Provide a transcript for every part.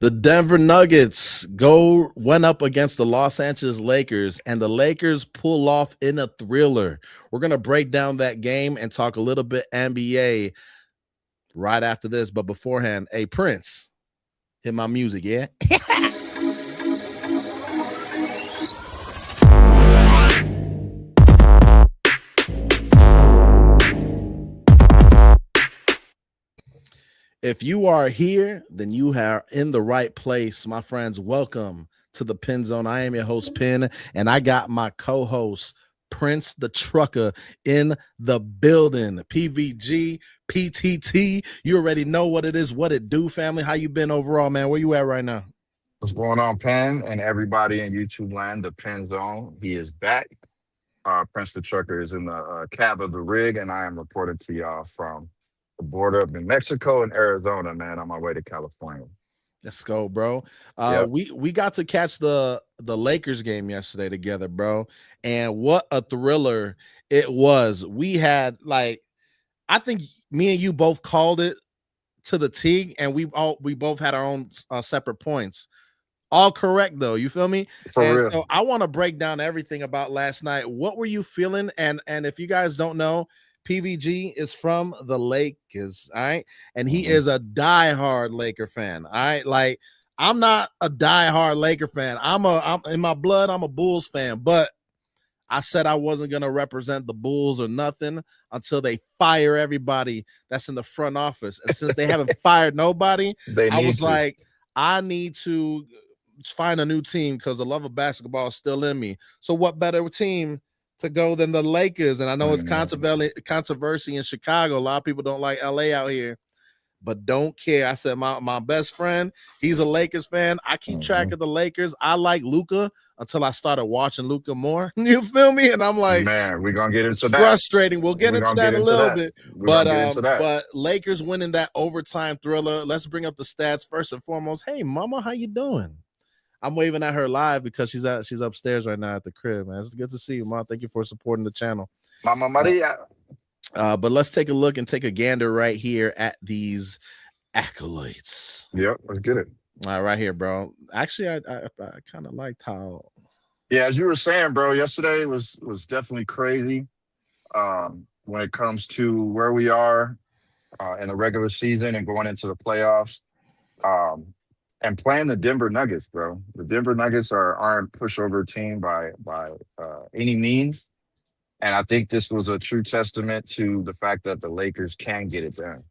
The Denver Nuggets went up against the Los Angeles Lakers, and the Lakers pull off in a thriller. We're gonna break down that game and talk a little bit NBA right after this. But beforehand, hey Prince, hit my music, yeah. If you are here, then you are in the right place, my friends. Welcome to the Pin Zone. I am your host, Pin, and I got my co-host, Prince the Trucker, in the building. PVG, PTT. You already know what it is, what it do, family. How you been overall, man? Where you at right now? What's going on, Penn, and everybody in YouTube land? The Penn Zone. He is back. Prince the Trucker is in the cab of the rig, and I am reporting to y'all from the border of New Mexico and Arizona, man, on my way to California. Let's go, bro. Yep. We got to catch the Lakers game yesterday together, bro. And what a thriller it was. We had I think me and you both called it to the T, and we both had our own separate points. All correct though, you feel me? For And real. so I want to break down everything about last night. What were you feeling? And if you guys don't know, PVG is from the Lakers, all right, and he Mhm. is a diehard Laker fan, all right. Like I'm not a diehard Laker fan. I'm in my blood. I'm a Bulls fan, but I said I wasn't gonna represent the Bulls or nothing until they fire everybody that's in the front office. And since they haven't fired nobody, They I need was to. like, I need to find a new team because the love of basketball is still in me. So what better team to go than the Lakers? And I know it's Mhm. controversy in Chicago. A lot of people don't like LA out here, but don't care. I said my best friend, he's a Lakers fan. I keep track Mhm. of the Lakers. I like Luka until I started watching Luka more. You feel me? And I'm like, Man, we're gonna get it's into that. frustrating. We'll get We're into gonna that get in a into little that. bit. We're gonna get into that. But Lakers winning that overtime thriller. Let's bring up the stats first and foremost. Hey mama, how you doing? I'm waving at her live because she's upstairs right now at the crib, man. It's good to see you, Mom. Thank you for supporting the channel. Mama Uh, Maria. but let's take a look and take a gander right here at these accolades. Yep, let's get it. All right, right here, bro. Actually, I kind of liked how. Yeah, as you were saying, bro, yesterday was definitely crazy. When it comes to where we are in the regular season and going into the playoffs, um, and playing the Denver Nuggets, bro. The Denver Nuggets aren't a pushover team by any means, and I think this was a true testament to the fact that the Lakers can get it done.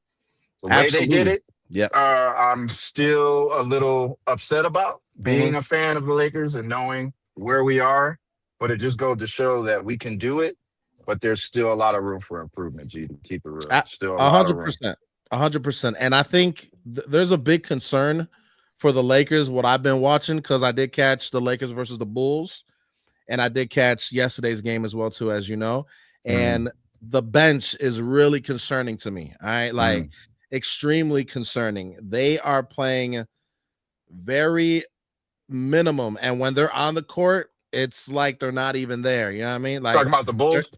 The way they did Absolutely. it, Yep. I'm still a little upset about Hmm. being a fan of the Lakers and knowing where we are, but it just goes to show that we can do it. But there's still a lot of room for improvement, G, to keep it real. A Still a a lot of hundred room. percent, 100%. And I think there's a big concern for the Lakers. What I've been watching because I did catch the Lakers versus the Bulls, and I did catch yesterday's game as well too, as you know. Mm, And the bench is really concerning to me. All right, like mm. extremely concerning. They are playing very minimum, and when they're on the court, it's like they're not even there. You know what I mean? Talking Like, about the they're Bulls?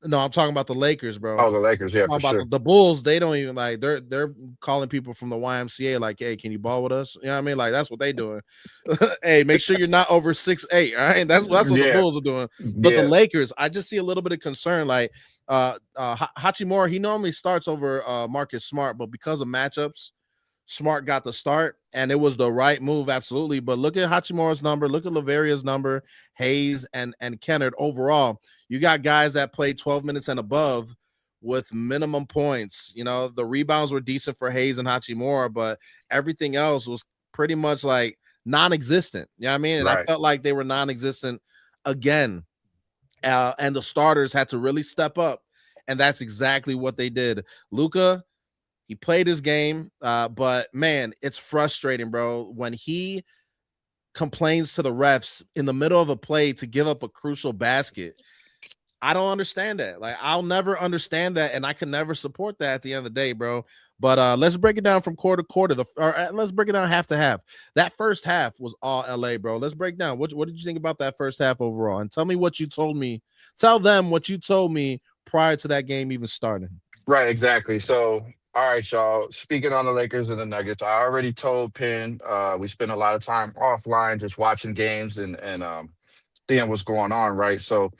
no, I'm talking about the Lakers, bro. Oh, the Lakers, yeah, Talking for about sure. the Bulls, they don't even like they're calling people from the YMCA like, hey, can you ball with us? You know what I mean? Like that's what they doing. Hey, make sure you're not over 6'8". All right. That's what the Yeah, Bulls are doing. But the yeah, Lakers, I just see a little bit of concern. Like Hachimura, he normally starts over Marcus Smart, but because of matchups, Smart got the start, and it was the right move, absolutely. But look at Hachimura's number, look at Laveria's number, Hayes and Kennard. Overall, you got guys that play 12 minutes and above with minimum points. You know, the rebounds were decent for Hayes and Hachimura, but everything else was pretty much like non-existent. You know what I mean? And I right. felt like they were non-existent again. And the starters had to really step up, and that's exactly what they did. Luka, he played his game, but man, it's frustrating, bro, when he complains to the refs in the middle of a play to give up a crucial basket. I don't understand that. Like, I'll never understand that, and I can never support that at the end of the day, bro. But let's break it down from quarter to quarter. Let's break it down half to half. That first half was all LA, bro. Let's break down. What did you think about that first half overall? And tell me what you told me. Tell them what you told me prior to that game even starting. Right, exactly. So All right, y'all. Speaking on the Lakers and the Nuggets, I already told Penn we spent a lot of time offline just watching games and seeing what's going on, right? So,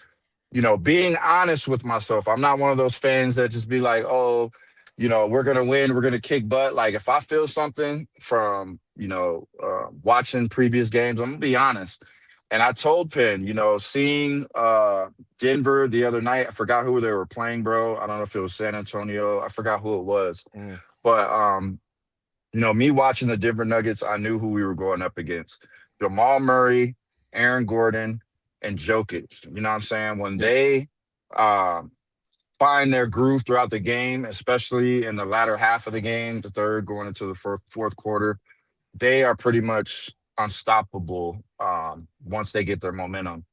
being honest with myself, I'm not one of those fans that just be like, oh, we're gonna win, we're gonna kick butt. Like if I feel something from watching previous games, I'm gonna be honest. And I told Penn, seeing Denver the other night, I forgot who they were playing, bro. I don't know if it was San Antonio. I forgot who it was. Mm. But me watching the Denver Nuggets, I knew who we were going up against. Jamal Murray, Aaron Gordon, and Jokic. You know what I'm saying? When Yeah. they find their groove throughout the game, especially in the latter half of the game, the third going into the fourth quarter, they are pretty much unstoppable once they get their momentum.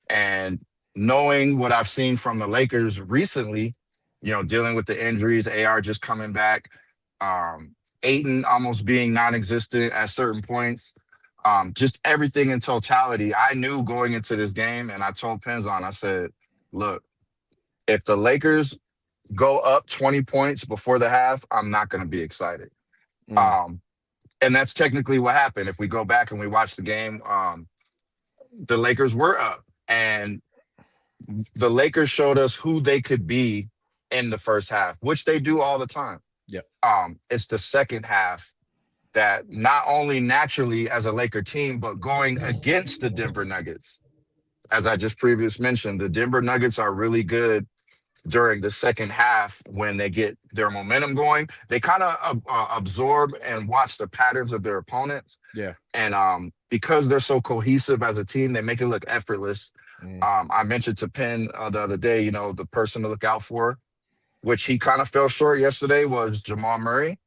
And knowing what I've seen from the Lakers recently, dealing with the injuries, AR just coming back, Aiton almost being non-existent at certain points, just everything in totality. I knew going into this game, and I told Penzon, I said, look, if the Lakers go up 20 points before the half, I'm not going to be excited. Mm. And that's technically what happened. If we go back and we watch the game, the Lakers were up, and the Lakers showed us who they could be in the first half, which they do all the time. Yep. It's the second half that not only naturally as a Laker team, but going against the Denver Nuggets. As I just previously mentioned, the Denver Nuggets are really good during the second half when they get their momentum going. They kind of absorb and watch the patterns of their opponents. Yeah. And because they're so cohesive as a team, they make it look effortless. Mm. I mentioned to Penn the other day, the person to look out for, which he kind of fell short yesterday, was Jamal Murray.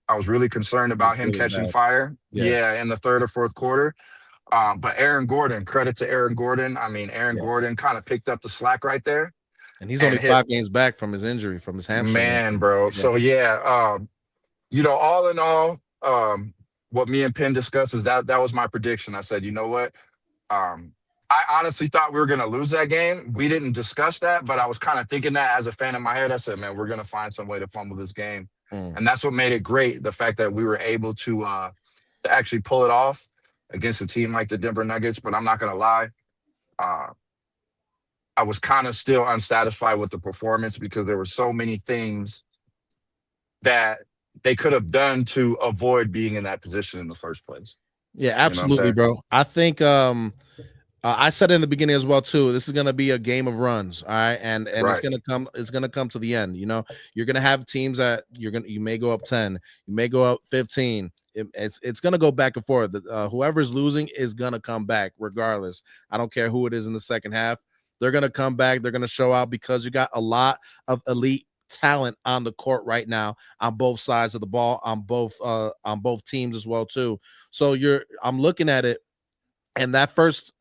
I was really concerned about him Really catching bad. fire. Yeah. In the third or fourth quarter. But Aaron Gordon, credit to Aaron Gordon. I mean, Aaron Yeah. Gordon kind of picked up the slack right there. And he's And only hit, 5 games back from his injury, from his hamstring. man, bro. Yeah. So all in all, what me and Penn discussed is that was my prediction. I said, you know what? I honestly thought we were going to lose that game. We didn't discuss that, but I was kind of thinking that as a fan in my head. I said, man, we're going to find some way to fumble this game. Mm. And that's what made it great. The fact that we were able to actually pull it off against a team like the Denver Nuggets. But I'm not going to lie. I was kind of still unsatisfied with the performance because there were so many things that they could have done to avoid being in that position in the first place. Yeah, absolutely, bro. I think I said it in the beginning as well too. This is gonna be a game of runs, all right, and Right. It's gonna come to the end. You're gonna have teams that you may go up 10, you may go up 15. It's gonna go back and forth. Whoever's losing is gonna come back regardless. I don't care who it is in the second half. They're gonna come back. They're gonna show out because you got a lot of elite talent on the court right now on both sides of the ball, on both teams as well too. So I'm looking at it, and that first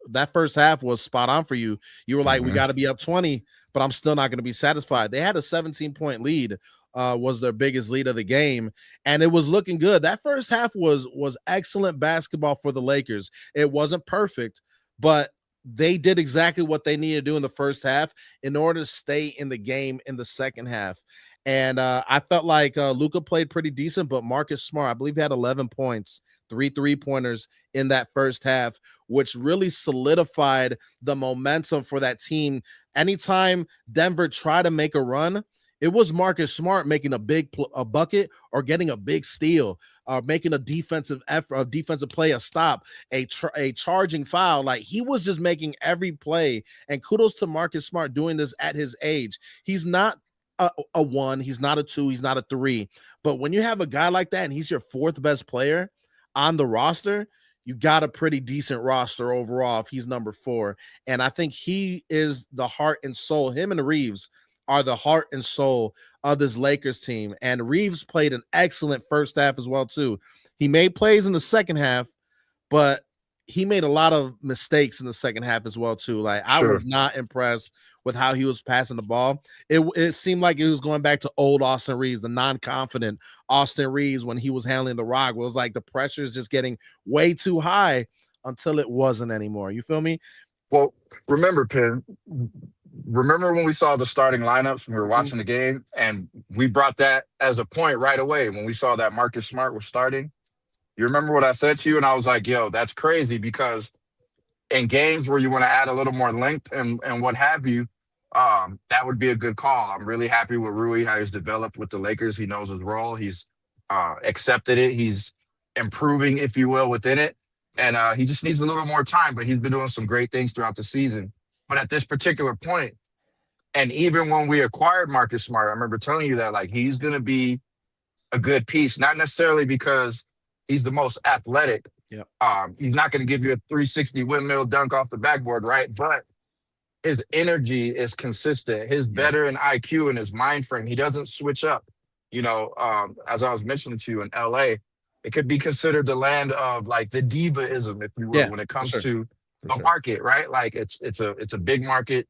half was spot on for you. You were like, we got to be up 20, but I'm still not going to be satisfied. They had a 17-point lead, was their biggest lead of the game, and it was looking good. That first half was excellent basketball for the Lakers. It wasn't perfect, but they did exactly what they needed to do in the first half in order to stay in the game in the second half. And I felt like Luka played pretty decent, but Marcus Smart, I believe he had 11 points, 3 3-pointers in that first half, which really solidified the momentum for that team. Anytime Denver tried to make a run, it was Marcus Smart making a bucket or getting a big steal, or making a defensive effort, a defensive play, a stop, a charging foul. Like, he was just making every play. And kudos to Marcus Smart doing this at his age. He's not a 1, he's not a 2, he's not a 3. But when you have a guy like that and he's your 4th best player on the roster, you got a pretty decent roster overall if he's number 4. And I think he is the heart and soul. Him and Reeves are the heart and soul of this Lakers team. And Reeves played an excellent first half as well too. He made plays in the second half, but he made a lot of mistakes in the second half as well too. Like, I was not impressed with how he was passing the ball. It seemed like it was going back to old Austin Reeves, the non-confident Austin Reeves when he was handling the rock. It was like the pressure is just getting way too high until it wasn't anymore. You feel me? Well, remember, Penn, remember when we saw the starting lineups when we were Mhm. watching the game, and we brought that as a point right away when we saw that Marcus Smart was starting? You remember what I said to you? And I was like, yo, that's crazy because in games where you want to add a little more length and what have you, that would be a good call. I'm really happy with Rui, how he's developed with the Lakers. He knows his role. He's accepted it. He's improving, if you will, within it. And he just needs a little more time, but he's been doing some great things throughout the season. But at this particular point, and even when we acquired Marcus Smart, I remember telling you that like he's going to be a good piece, not necessarily because he's the most athletic. Yep. He's not going to give you a 360 windmill dunk off the backboard, right? But his energy is consistent. His veteran IQ and his mind frame, he doesn't switch up. You know, as I was mentioning to you in LA, it could be considered the land of like the divaism, if you will, Yeah, when it for comes sure. to For the sure. market, right? Like it's a big market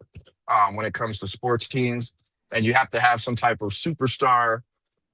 when it comes to sports teams, and you have to have some type of superstar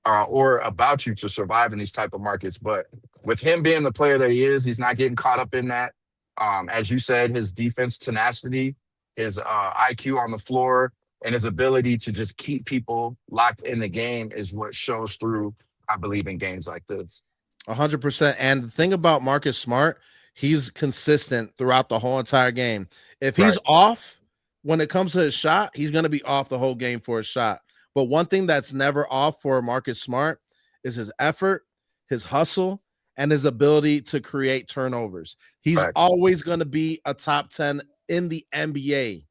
or about you to survive in these type of markets. But with him being the player that he is, he's not getting caught up in that. As you said, his defense tenacity, his IQ on the floor, and his ability to just keep people locked in the game is what shows through, I believe, in games like this. 100%. And the thing about Marcus Smart, he's consistent throughout the whole entire game. If he's Right. off when it comes to his shot, he's going to be off the whole game for a shot. But one thing that's never off for Marcus Smart is his effort, his hustle, and his ability to create turnovers. He's Facts. always going to be a top 10 in the NBA.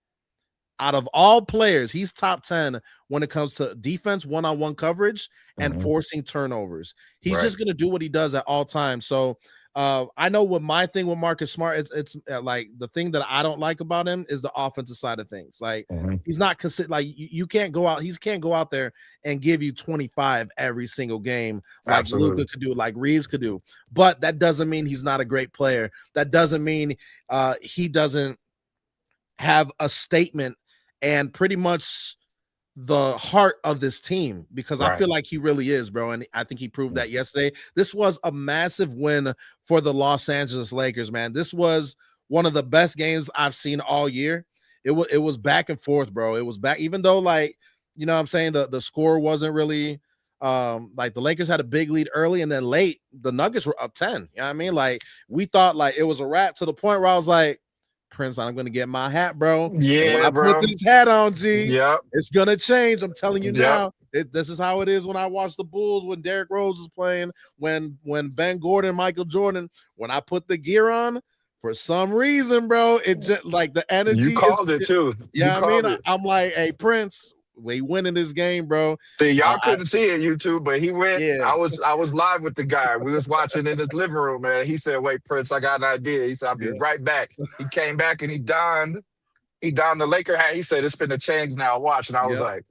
Out of all players, he's top 10 when it comes to defense, one-on-one coverage, and Mhm. forcing turnovers. He's Right. just going to do what he does at all times. So I know what my thing with Marcus Smart it's like the thing that I don't like about him is the offensive side of things. Like Mhm. he's not consistent. Like you can't go out, he can't go out there and give you 25 every single game like Luka Absolutely. could do, like Reeves could do. But that doesn't mean he's not a great player. That doesn't mean he doesn't have a statement and pretty much the heart of this team, because I Right. feel like he really is, bro. And I think he proved that yesterday. This was a massive win for the Los Angeles Lakers, man. This was one of the best games I've seen all year. It was back and forth, bro. It was back, even though, like, you know what I'm saying, the score wasn't really like the Lakers had a big lead early, and then late the Nuggets were up 10. You know what I mean? Like we thought like it was a wrap to the point where I was like, Prince, I'm gonna get my hat, bro. And when Yeah, I put bro. this hat on, G, Yep. it's gonna change. I'm telling you Yep. now. This is how it is when I watch the Bulls when Derrick Rose is playing, when Ben Gordon, Michael Jordan. When I put the gear on, for some reason, bro, it just like the You energy is. called it too. You Yeah, I mean, called it. I'm like, hey, Prince, we winning this game, bro. See, y'all I couldn't see it, YouTube, but he went. yeah, I was live with the guy. We was watching in his living room, man. He said, "Wait, Prince, I got an idea." He said, "I'll be yeah, right back." He came back and he donned. He donned the Laker hat. He said, "It's finna change now. Watch." And I was yep, like,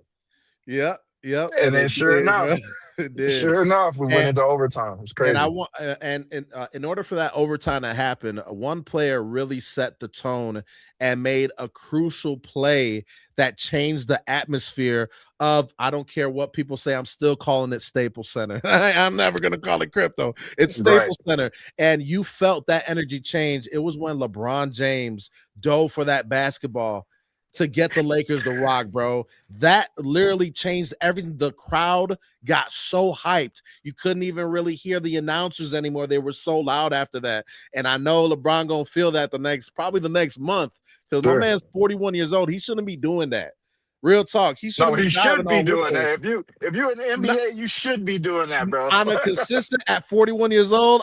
yep, and and then it sure did, bro. enough, It did. sure enough, we went And into overtime. It's And I crazy. want, in order for that overtime to happen, one player really set the tone and made a crucial play that changed the atmosphere of. I don't care what people say. I'm still calling it Staples Center. I'm never gonna call it crypto. It's Right. Staples Center, and you felt that energy change. It was when LeBron James dove for that basketball to get the Lakers to rock, bro. That literally changed everything. The crowd got so hyped. You couldn't even really hear the announcers anymore. They were so loud after that. And I know LeBron gonna feel that probably the next month. Because my Sure. man's 41 years old. He shouldn't be doing that. Real talk. He No, shouldn't be he diving should be on doing whistles. that. If you're in the NBA, you should be doing that, bro. On a consistent at 41 years old,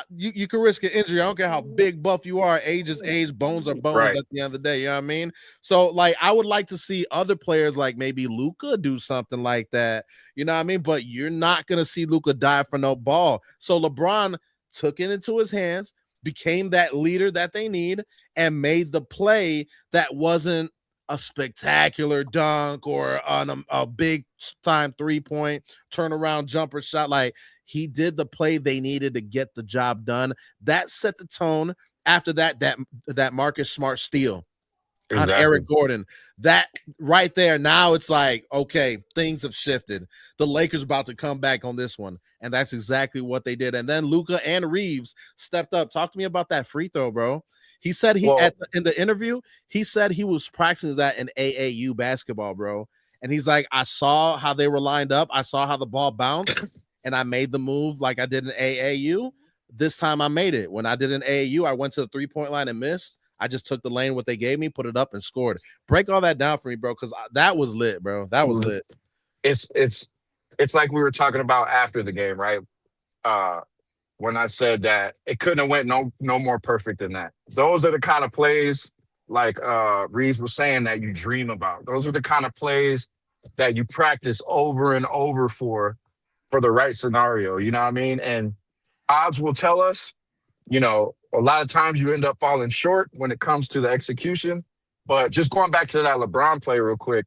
you can risk an injury. I don't care how big buff you are. Age is age, bones are bones Right. at the end of the day. You know what I mean? So, like, I would like to see other players like maybe Luca do something like that. You know what I mean? But you're not gonna see Luca die for no ball. So LeBron took it into his hands, became that leader that they need, and made the play that wasn't a spectacular dunk or on a big time 3-point turnaround jumper shot. Like he did the play they needed to get the job done. That set the tone. After that Marcus Smart steal on Exactly. Eric Gordon, that right there, now it's like, okay, things have shifted. The Lakers about to come back on this one, and that's exactly what they did. And then Luka and Reeves stepped up. Talk to me about that free throw, bro. He said Well, in the interview, he said he was practicing that in AAU basketball, bro. And he's like, I saw how they were lined up. I saw how the ball bounced, and I made the move like I did in AAU. This time I made it. When I did in AAU, I went to the 3-point line and missed. I just took the lane what they gave me, put it up, and scored. Break all that down for me, bro, because that was lit, bro. That was lit. it's like we were talking about after the game, right? Uh, when I said that it couldn't have went no more perfect than that. Those are the kind of plays like Reeves was saying that you dream about. Those are the kind of plays that you practice over and over for the right scenario. You know what I mean? And odds will tell us, a lot of times you end up falling short when it comes to the execution. But just going back to that LeBron play real quick,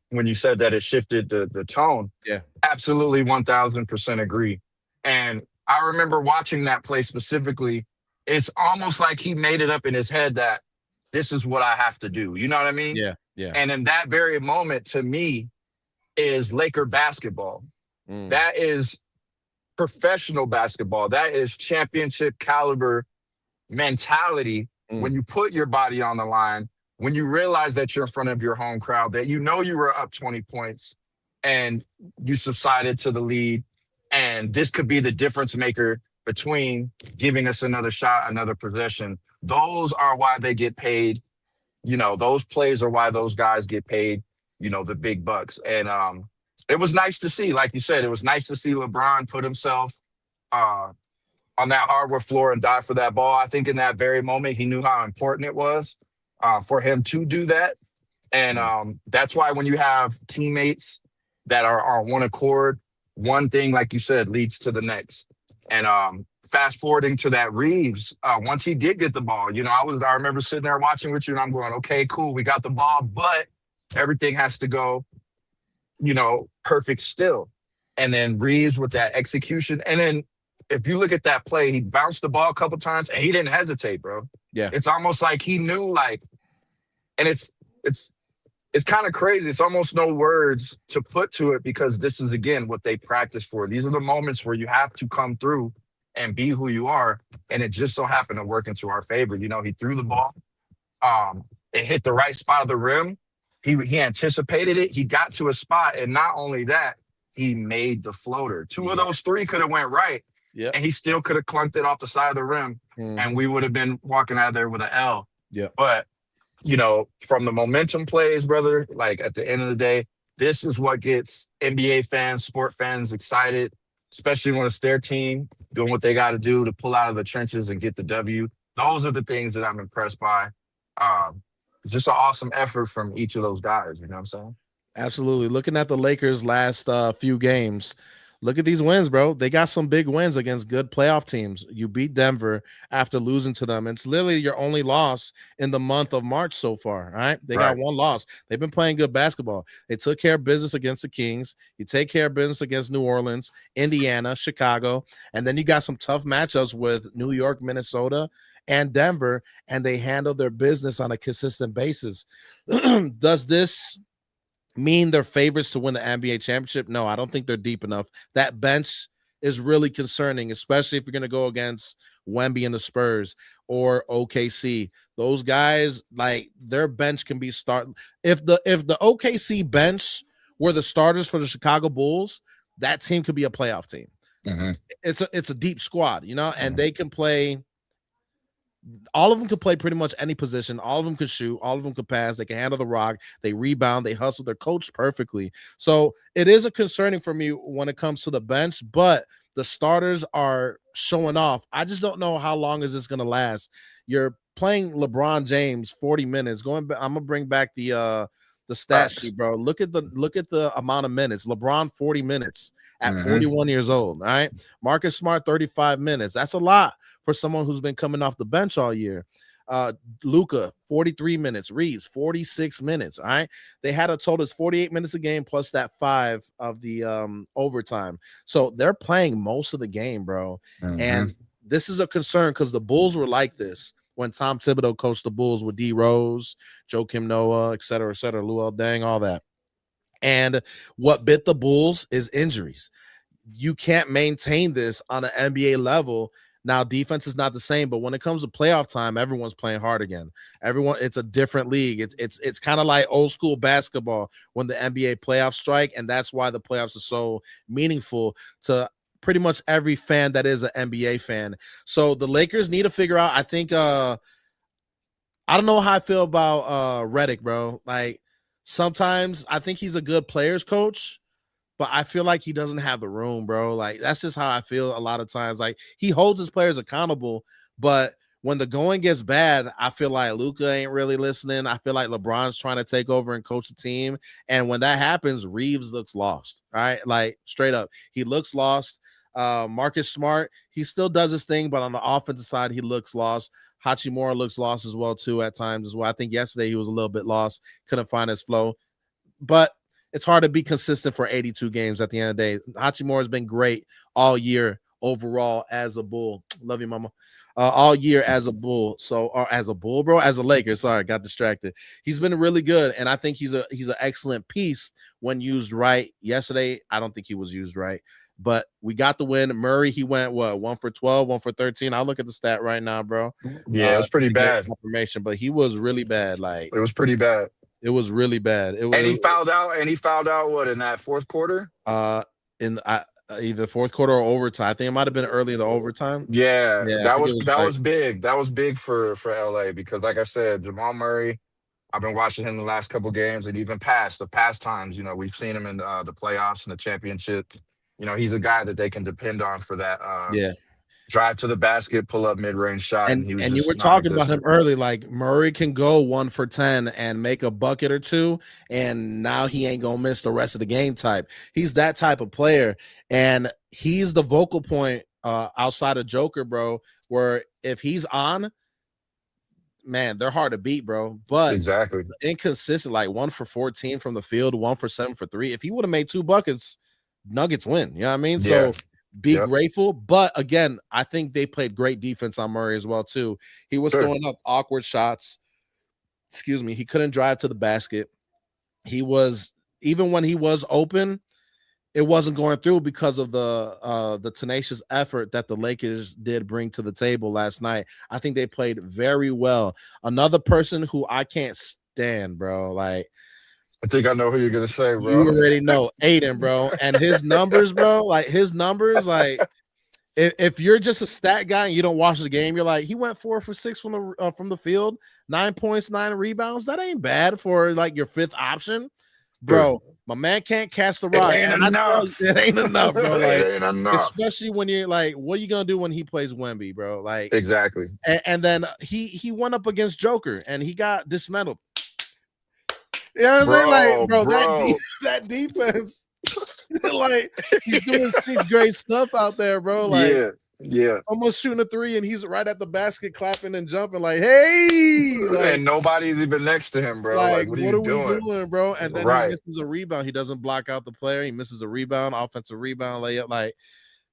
when you said that it shifted the tone, Yeah. absolutely 1000% agree. And I remember watching that play specifically. It's almost like he made it up in his head that this is what I have to do. You know what I mean? Yeah. Yeah. And in that very moment, to me, is Laker basketball. That is professional basketball. That is championship caliber mentality when you put your body on the line, when you realize that you're in front of your home crowd, that you were up 20 points and you subsided to the lead. And this could be the difference maker between giving us another shot, another possession. Those are why they get paid. Those plays are why those guys get paid, the big bucks. And it was nice to see, like you said, it was nice to see LeBron put himself on that hardwood floor and die for that ball. I think in that very moment, he knew how important it was for him to do that. And that's why when you have teammates that are on one accord, one thing, like you said, leads to the next. And fast forwarding to that Reeves, once he did get the ball, I remember sitting there watching with you and I'm going, okay, cool, we got the ball, but everything has to go, perfect still. And then Reeves with that execution. And then if you look at that play, he bounced the ball a couple times and he didn't hesitate, bro. Yeah. It's almost like he knew, and it's kind of crazy. It's almost no words to put to it because this is, again, what they practice for. These are the moments where you have to come through and be who you are. And it just so happened to work into our favor. He threw the ball. It hit the right spot of the rim. He anticipated it. He got to a spot. And not only that, he made the floater. Two of those three could have went right. Yeah. And he still could have clunked it off the side of the rim. And we would have been walking out of there with an L. Yeah. But, from the momentum plays, brother, like at the end of the day, this is what gets NBA fans, sport fans excited, especially when it's their team doing what they got to do to pull out of the trenches and get the W. Those are the things that I'm impressed by. It's just an awesome effort from each of those guys. You know what I'm saying? Absolutely. Looking at the Lakers' last few games, look at these wins, bro. They got some big wins against good playoff teams. You beat Denver after losing to them. It's literally your only loss in the month of March so far. All right. They got one loss. They've been playing good basketball. They took care of business against the Kings. You take care of business against New Orleans, Indiana, Chicago. And then you got some tough matchups with New York, Minnesota, and Denver. And they handle their business on a consistent basis. Does this mean they're favorites to win the NBA championship? No, I don't think they're deep enough. That bench is really concerning, especially if you're going to go against Wemby and the Spurs or OKC. Those guys, like, their bench can be start. If the OKC bench were the starters for the Chicago Bulls, that team could be a playoff team. It's a deep squad, and they can play. All of them could play pretty much any position. All of them could shoot. All of them could pass. They can handle the rock. They rebound. They hustle. They're coached perfectly. So it is a concerning for me when it comes to the bench, but the starters are showing off. I just don't know how long is this going to last. You're playing LeBron James 40 minutes. I'm going to bring back the stat sheet, bro. Look at the amount of minutes. LeBron 40 minutes at 41 years old. All right. Marcus Smart 35 minutes. That's a lot for someone who's been coming off the bench all year. Luka 43 minutes. Reeves 46 minutes. All right. They had a total of 48 minutes a game plus that 5 of the overtime. So they're playing most of the game, bro. And this is a concern because the Bulls were like this when Tom Thibodeau coached the Bulls with D Rose, Joakim Noah, et cetera, Luol Deng, all that. And what bit the Bulls is injuries. You can't maintain this on an NBA level Now defense is not the same, but when it comes to playoff time, everyone's playing hard again. It's a different league. It's kind of like old school basketball when the NBA playoffs strike, and that's why the playoffs are so meaningful to pretty much every fan that is an NBA fan. So the Lakers need to figure out. I think I don't know how I feel about Redick, bro. Like sometimes I think he's a good players coach, but I feel like he doesn't have the room, bro. Like that's just how I feel a lot of times. Like he holds his players accountable, but when the going gets bad, I feel like Luka ain't really listening. I feel like LeBron's trying to take over and coach the team. And when that happens, Reeves looks lost. All right. Like straight up, he looks lost. Marcus Smart, he still does his thing, but on the offensive side, he looks lost. Hachimura looks lost as well, too, at times as well. I think yesterday he was a little bit lost, couldn't find his flow. But it's hard to be consistent for 82 games at the end of the day. Hachimura has been great all year overall as a Bull. Love you, mama. All year as a Bull. So, or as a Bull, bro, as a Laker. Sorry, got distracted. He's been really good, and I think he's an excellent piece when used right. Yesterday, I don't think he was used right. But we got the win. Murray, he went what 1 for 12, 1 for 13. I'll look at the stat right now, bro. Yeah, it was pretty bad. Information, but he was really bad. Like it was pretty bad. It was really bad. And he fouled out. And he fouled out what in that fourth quarter? In either fourth quarter or overtime. I think it might have been early in the overtime. Yeah, that was big. That was big for LA because, like I said, Jamal Murray. I've been watching him the last couple games, and even past times. You know, we've seen him in the playoffs and the championship. You know, he's a guy that they can depend on for that. Drive to the basket, pull up mid-range shot. And you were talking about him early, like Murray can go 1 for 10 and make a bucket or two, and now he ain't gonna miss the rest of the game type. He's that type of player, and he's the vocal point outside of Joker, bro, where if he's on, man, they're hard to beat, bro. But exactly inconsistent, like 1 for 14 from the field, 1 for 7 for 3. If he would have made 2 buckets, Nuggets win. You know what I mean? Yeah. So be grateful. But again, I think they played great defense on Murray as well, too. He was throwing up awkward shots. Excuse me. He couldn't drive to the basket. He was, even when he was open, it wasn't going through because of the tenacious effort that the Lakers did bring to the table last night. I think they played very well. Another person who I can't stand, bro, like, I think I know who you're gonna say, bro. You already know Aiden, bro, and his numbers, bro. Like his numbers, like if you're just a stat guy and you don't watch the game, you're like, he went 4 for 6 from the field, 9 points, 9 rebounds. That ain't bad for like your 5th option, bro. My man can't catch the rock. It ain't enough. It ain't enough, bro. Like, it ain't enough. Especially when you're like, what are you gonna do when he plays Wemby, bro? Like exactly. And then he went up against Joker and he got dismantled. You know what I'm saying? Like, bro. That defense, like, he's doing 6th grade stuff out there, bro. Like, yeah. Almost shooting a 3, and he's right at the basket, clapping and jumping, like, hey! Like, and nobody's even next to him, bro. Like what are we doing, bro? And then he misses a rebound. He doesn't block out the player. He misses a rebound, offensive rebound, layup. Like,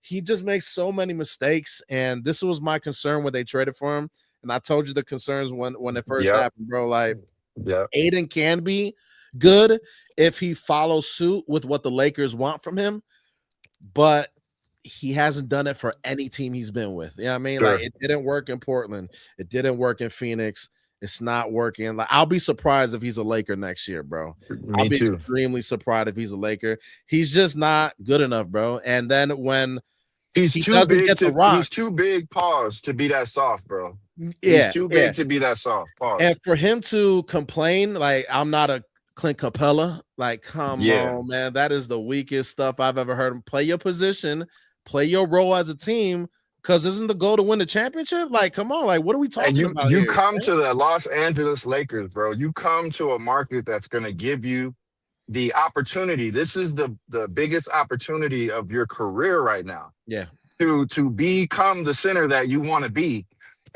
he just makes so many mistakes, and this was my concern when they traded for him. And I told you the concerns when it first happened, bro. Like, Aiden can be good if he follows suit with what the Lakers want from him, but he hasn't done it for any team he's been with. You know what I mean? Like, it didn't work in Portland. It didn't work in Phoenix. It's not working. Like, I'll be surprised if he's a Laker next year, bro. I'll be extremely surprised if he's a Laker. He's just not good enough, bro. And then when he's too big, pause, to be that soft, bro. He's too big to be that soft. Pause. And for him to complain, like, I'm not a Clint Capella, like, come on, man. That is the weakest stuff I've ever heard. Play your position, play your role as a team, because isn't the goal to win the championship? Like, come on, like, what are we talking about? You come to the Los Angeles Lakers, bro. You come to a market that's going to give you the opportunity. This is the biggest opportunity of your career right now. Yeah. To become the center that you want to be.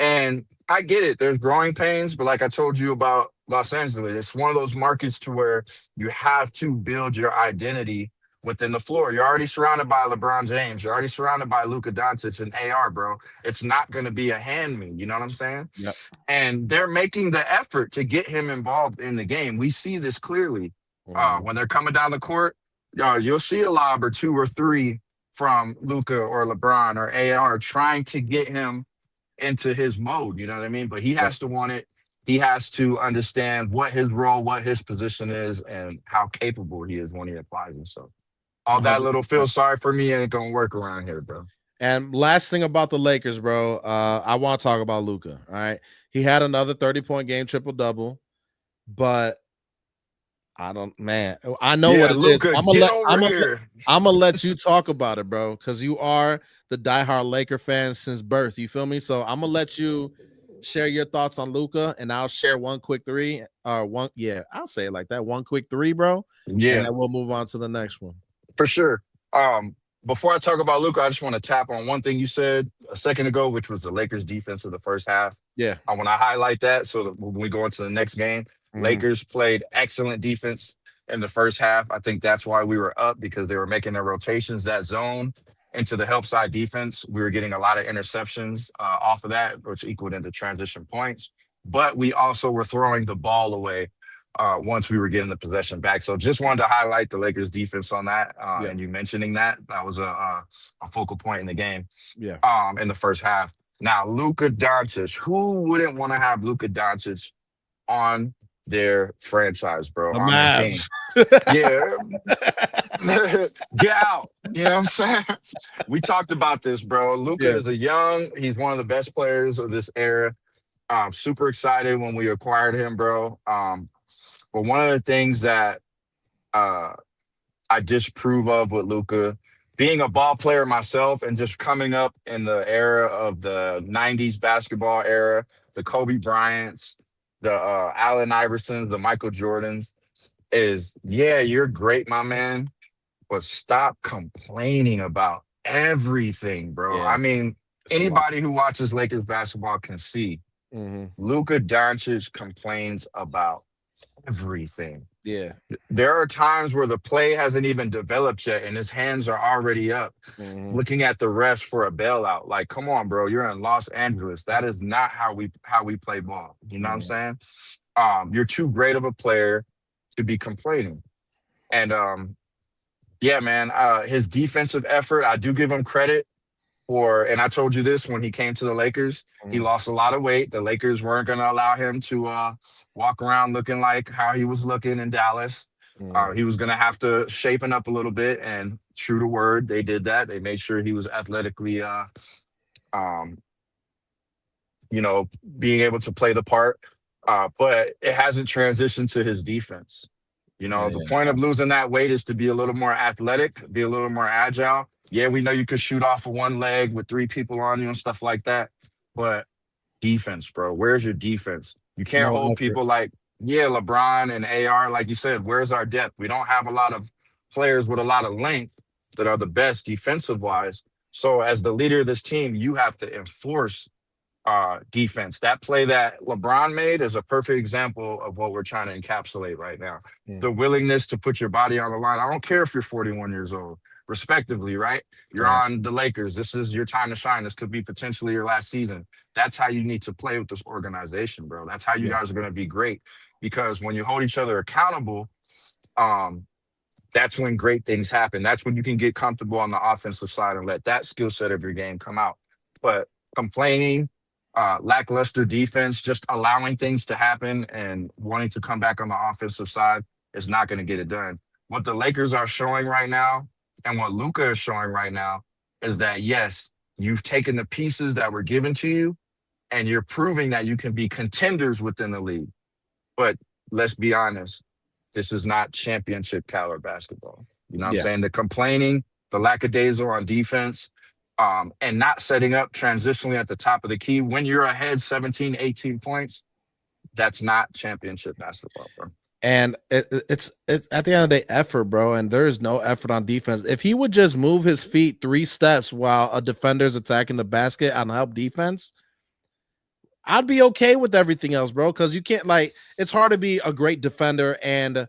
And I get it. There's growing pains, but like I told you about Los Angeles, it's one of those markets to where you have to build your identity within the floor. You're already surrounded by LeBron James. You're already surrounded by Luka Doncic and AR, bro. It's not going to be a hand me. You know what I'm saying? Yep. And they're making the effort to get him involved in the game. We see this clearly. When they're coming down the court, you'll see a lob or 2 or 3 from Luca or LeBron or AR trying to get him into his mode. You know what I mean? But he Yeah. has to want it. He has to understand what his role, what his position is, and how capable he is when he applies himself. All that little 100%. feel sorry for me ain't gonna work around here, bro. And last thing about the Lakers, bro, I want to talk about Luka. All right, he had another 30-point game, triple double, but I don't, man. I know Yeah, what it is. Luca, I'm gonna get let over here. I'm gonna let you talk about it, bro, because you are the diehard Laker fan since birth. You feel me? So I'm gonna let you share your thoughts on Luca, and I'll share one quick three, or one. Yeah, I'll say it like that. One quick three, bro, and Yeah, then we'll move on to the next one. for sure. Before I talk about Luca, I just want to tap on one thing you said a second ago, which was the Lakers' defense of the first half. Yeah. I want to highlight that so that when we go into the next game, Mhm. Lakers played excellent defense in the first half. I think that's why we were up because they were making their rotations that zone into the help side defense. We were getting a lot of interceptions off of that, which equaled into transition points. But we also were throwing the ball away once we were getting the possession back. So just wanted to highlight the Lakers defense on that. Yeah. And you mentioning that was a focal point in the game Yeah. in the first half. Now, Luka Doncic, who wouldn't want to have Luka Doncic on their franchise, bro, The on their team? Mavs. Yeah. Get out. You know what I'm saying? We talked about this, bro. Luka Yeah. is he's one of the best players of this era. I'm super excited when we acquired him, bro. But one of the things that uh, I disapprove of with Luca, being a ball player myself and just coming up in the era of the 90s basketball era, the Kobe Bryants, the Allen Iversons, the Michael Jordans, is, yeah, you're great, my man, but stop complaining about everything, bro. Yeah. I mean, It's a lot. anybody who watches Lakers basketball can see Mhm. Luka Doncic complains about everything. Yeah. There are times where the play hasn't even developed yet and his hands are already up Mhm. looking at the refs for a bailout. Like, come on, bro, you're in Los Angeles. That is not how we play ball. You know what I'm saying? You're too great of a player to be complaining. And yeah, man, his defensive effort, I do give him credit for, and I told you this when he came to the Lakers, he Mhm. lost a lot of weight. The Lakers weren't going to allow him to walk around looking like how he was looking in Dallas. Mhm. He was going to have to shapen up a little bit, and true to word, they did that. They made sure he was athletically, um, being able to play the part. But it hasn't transitioned to his defense. Yeah. The Yeah. point of losing that weight is to be a little more athletic, be a little more agile. Yeah, we know you could shoot off of one leg with three people on you and stuff like that. But defense, bro, where's your defense? You can't No hold effort. people like, yeah, LeBron and AR, like you said, where's our depth? We don't have a lot of players with a lot of length that are the best defensive wise. So as the leader of this team, you have to enforce defense. That play that LeBron made is a perfect example of what we're trying to encapsulate right now. Yeah. The willingness to put your body on the line. I don't care if you're 41 years old, respectively, right? You're Right. on the Lakers. This is your time to shine. This could be potentially your last season. That's how you need to play with this organization, bro. That's how you Yeah. guys are going to be great. Because when you hold each other accountable, um, that's when great things happen. That's when you can get comfortable on the offensive side and let that skill set of your game come out. But complaining, lackluster defense, just allowing things to happen and wanting to come back on the offensive side is not going to get it done. What the Lakers are showing right now and what Luka is showing right now is that, yes, you've taken the pieces that were given to you and you're proving that you can be contenders within the league. But let's be honest, this is not championship caliber basketball. You know what I'm Yeah. saying? The complaining, the lackadaisical on defense, and not setting up transitionally at the top of the key when you're ahead 17, 18 points, that's not championship basketball, bro. And it's at the end of the day effort, bro. And there is no effort on defense. If he would just move his feet 3 steps while a defender's attacking the basket and help defense, I'd be okay with everything else, bro. Because you can't, like, it's hard to be a great defender and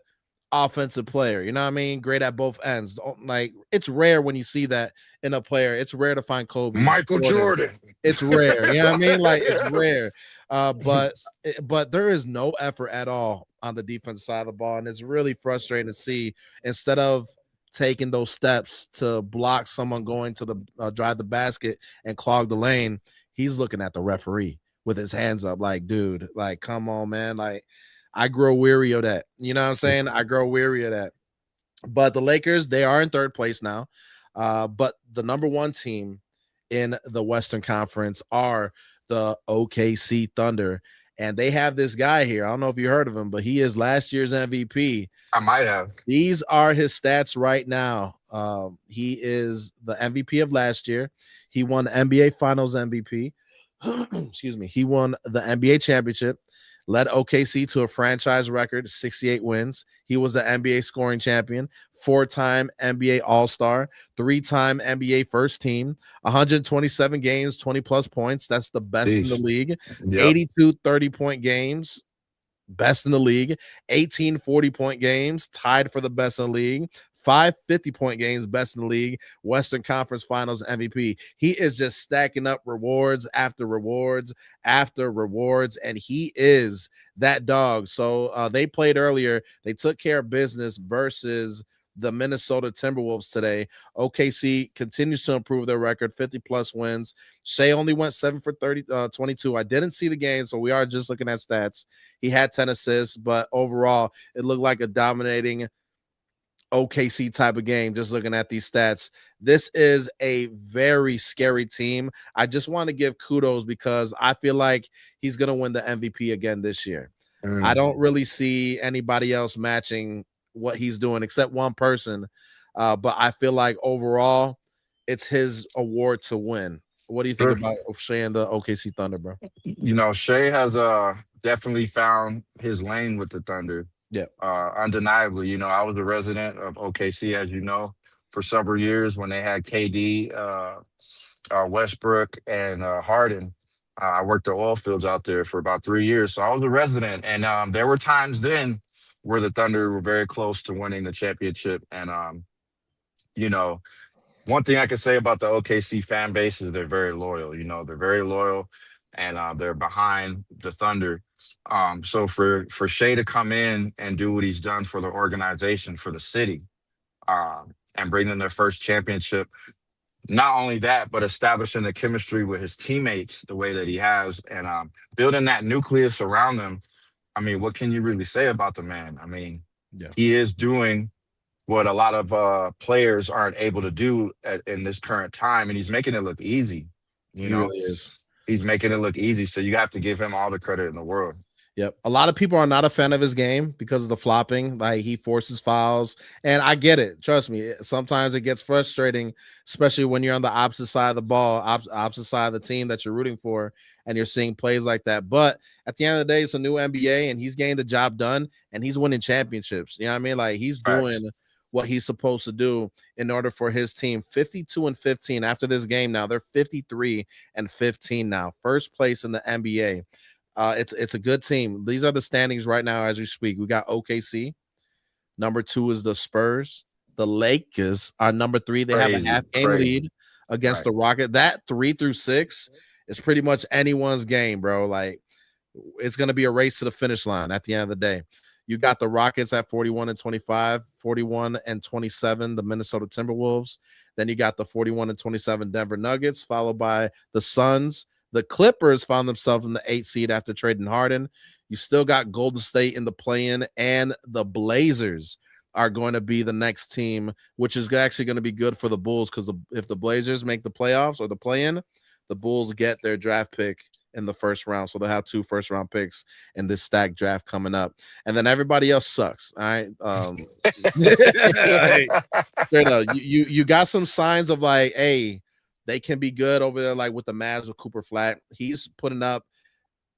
offensive player. You know what I mean? Great at both ends. Like, it's rare when you see that in a player. It's rare to find Kobe's, Michael Jordan. Jordan. It's rare. You know what I mean? Like, it's rare. But there is no effort at all on the defensive side of the ball, and it's really frustrating to see. Instead of taking those steps to block someone going to the drive the basket and clog the lane, he's looking at the referee with his hands up like, dude, like, come on, man. Like, I grow weary of that. You know what I'm saying? I grow weary of that. But the Lakers, they are in third place now. But the number one team in the Western Conference are the OKC Thunder. And they have this guy here. I don't know if you heard of him, but he is last year's MVP. I might have. These are his stats right now. He is the MVP of last year. He won the NBA Finals MVP. Excuse me. He won the NBA championship, led OKC to a franchise record, 68 wins. He was the NBA scoring champion, 4-time NBA All-Star, 3-time NBA first team, 127 games, 20-plus points. That's the best in the league. Yep. 82 30-point games, best in the league. 18 40-point games, tied for the best in the league. 5 50-point games, best in the league. Western Conference Finals MVP. He is just stacking up rewards after rewards after rewards, and he is that dog. So they played earlier. They took care of business versus the Minnesota Timberwolves today. OKC continues to improve their record, 50-plus wins. Shea only went 7 for 22. I didn't see the game, so we are just looking at stats. He had 10 assists, but overall, it looked like a dominating OKC type of game. Just looking at these stats, this is a very scary team. I just want to give kudos because I feel like he's going to win the MVP again this year. I don't really see anybody else matching what he's doing except one person, but I feel like overall it's his award to win. What do you think about Shea and the OKC Thunder, bro? You know, Shea has definitely found his lane with the Thunder. Yeah. Undeniably. You know, I was a resident of OKC, as you know, for several years when they had KD, Westbrook, and Harden. I worked the oil fields out there for about 3 years. So I was a resident. And there were times then where the Thunder were very close to winning the championship. And, you know, one thing I can say about the OKC fan base is they're very loyal. You know, they're very loyal, and they're behind the Thunder. So for Shea to come in and do what he's done for the organization, for the city, and bring in their first championship, not only that, but establishing the chemistry with his teammates the way that he has, and building that nucleus around them. I mean, what can you really say about the man? I mean, he is doing what a lot of players aren't able to do in this current time, and he's making it look easy. You know, really is. He's making it look easy, so you have to give him all the credit in the world. Yep. A lot of people are not a fan of his game because of the flopping. Like, he forces fouls, and I get it. Trust me. Sometimes it gets frustrating, especially when you're on the opposite side of the ball, opposite side of the team that you're rooting for, and you're seeing plays like that. But at the end of the day, it's a new NBA, and he's getting the job done, and he's winning championships. You know what I mean? Like, he's doing what he's supposed to do in order for his team. 52-15 after this game. Now they're 53-15 now, first place in the NBA. It's a good team. These are the standings right now as we speak. We got OKC. Number 2 is the Spurs. The Lakers are number 3. They have a half-game lead against the Rockets. That 3 through 6 is pretty much anyone's game, bro. Like, it's going to be a race to the finish line at the end of the day. You got the Rockets at 41-25, 41-27, the Minnesota Timberwolves. Then you got the 41-27 Denver Nuggets, followed by the Suns. The Clippers found themselves in the 8th seed after trading Harden. You still got Golden State in the play-in, and the Blazers are going to be the next team, which is actually going to be good for the Bulls, because if the Blazers make the playoffs or the play-in, the Bulls get their draft pick in the first round. So they'll have 2 first-round picks in this stacked draft coming up. And then everybody else sucks. All right. You got some signs of like, hey, they can be good over there, like with the Mavs with Cooper Flag. He's putting up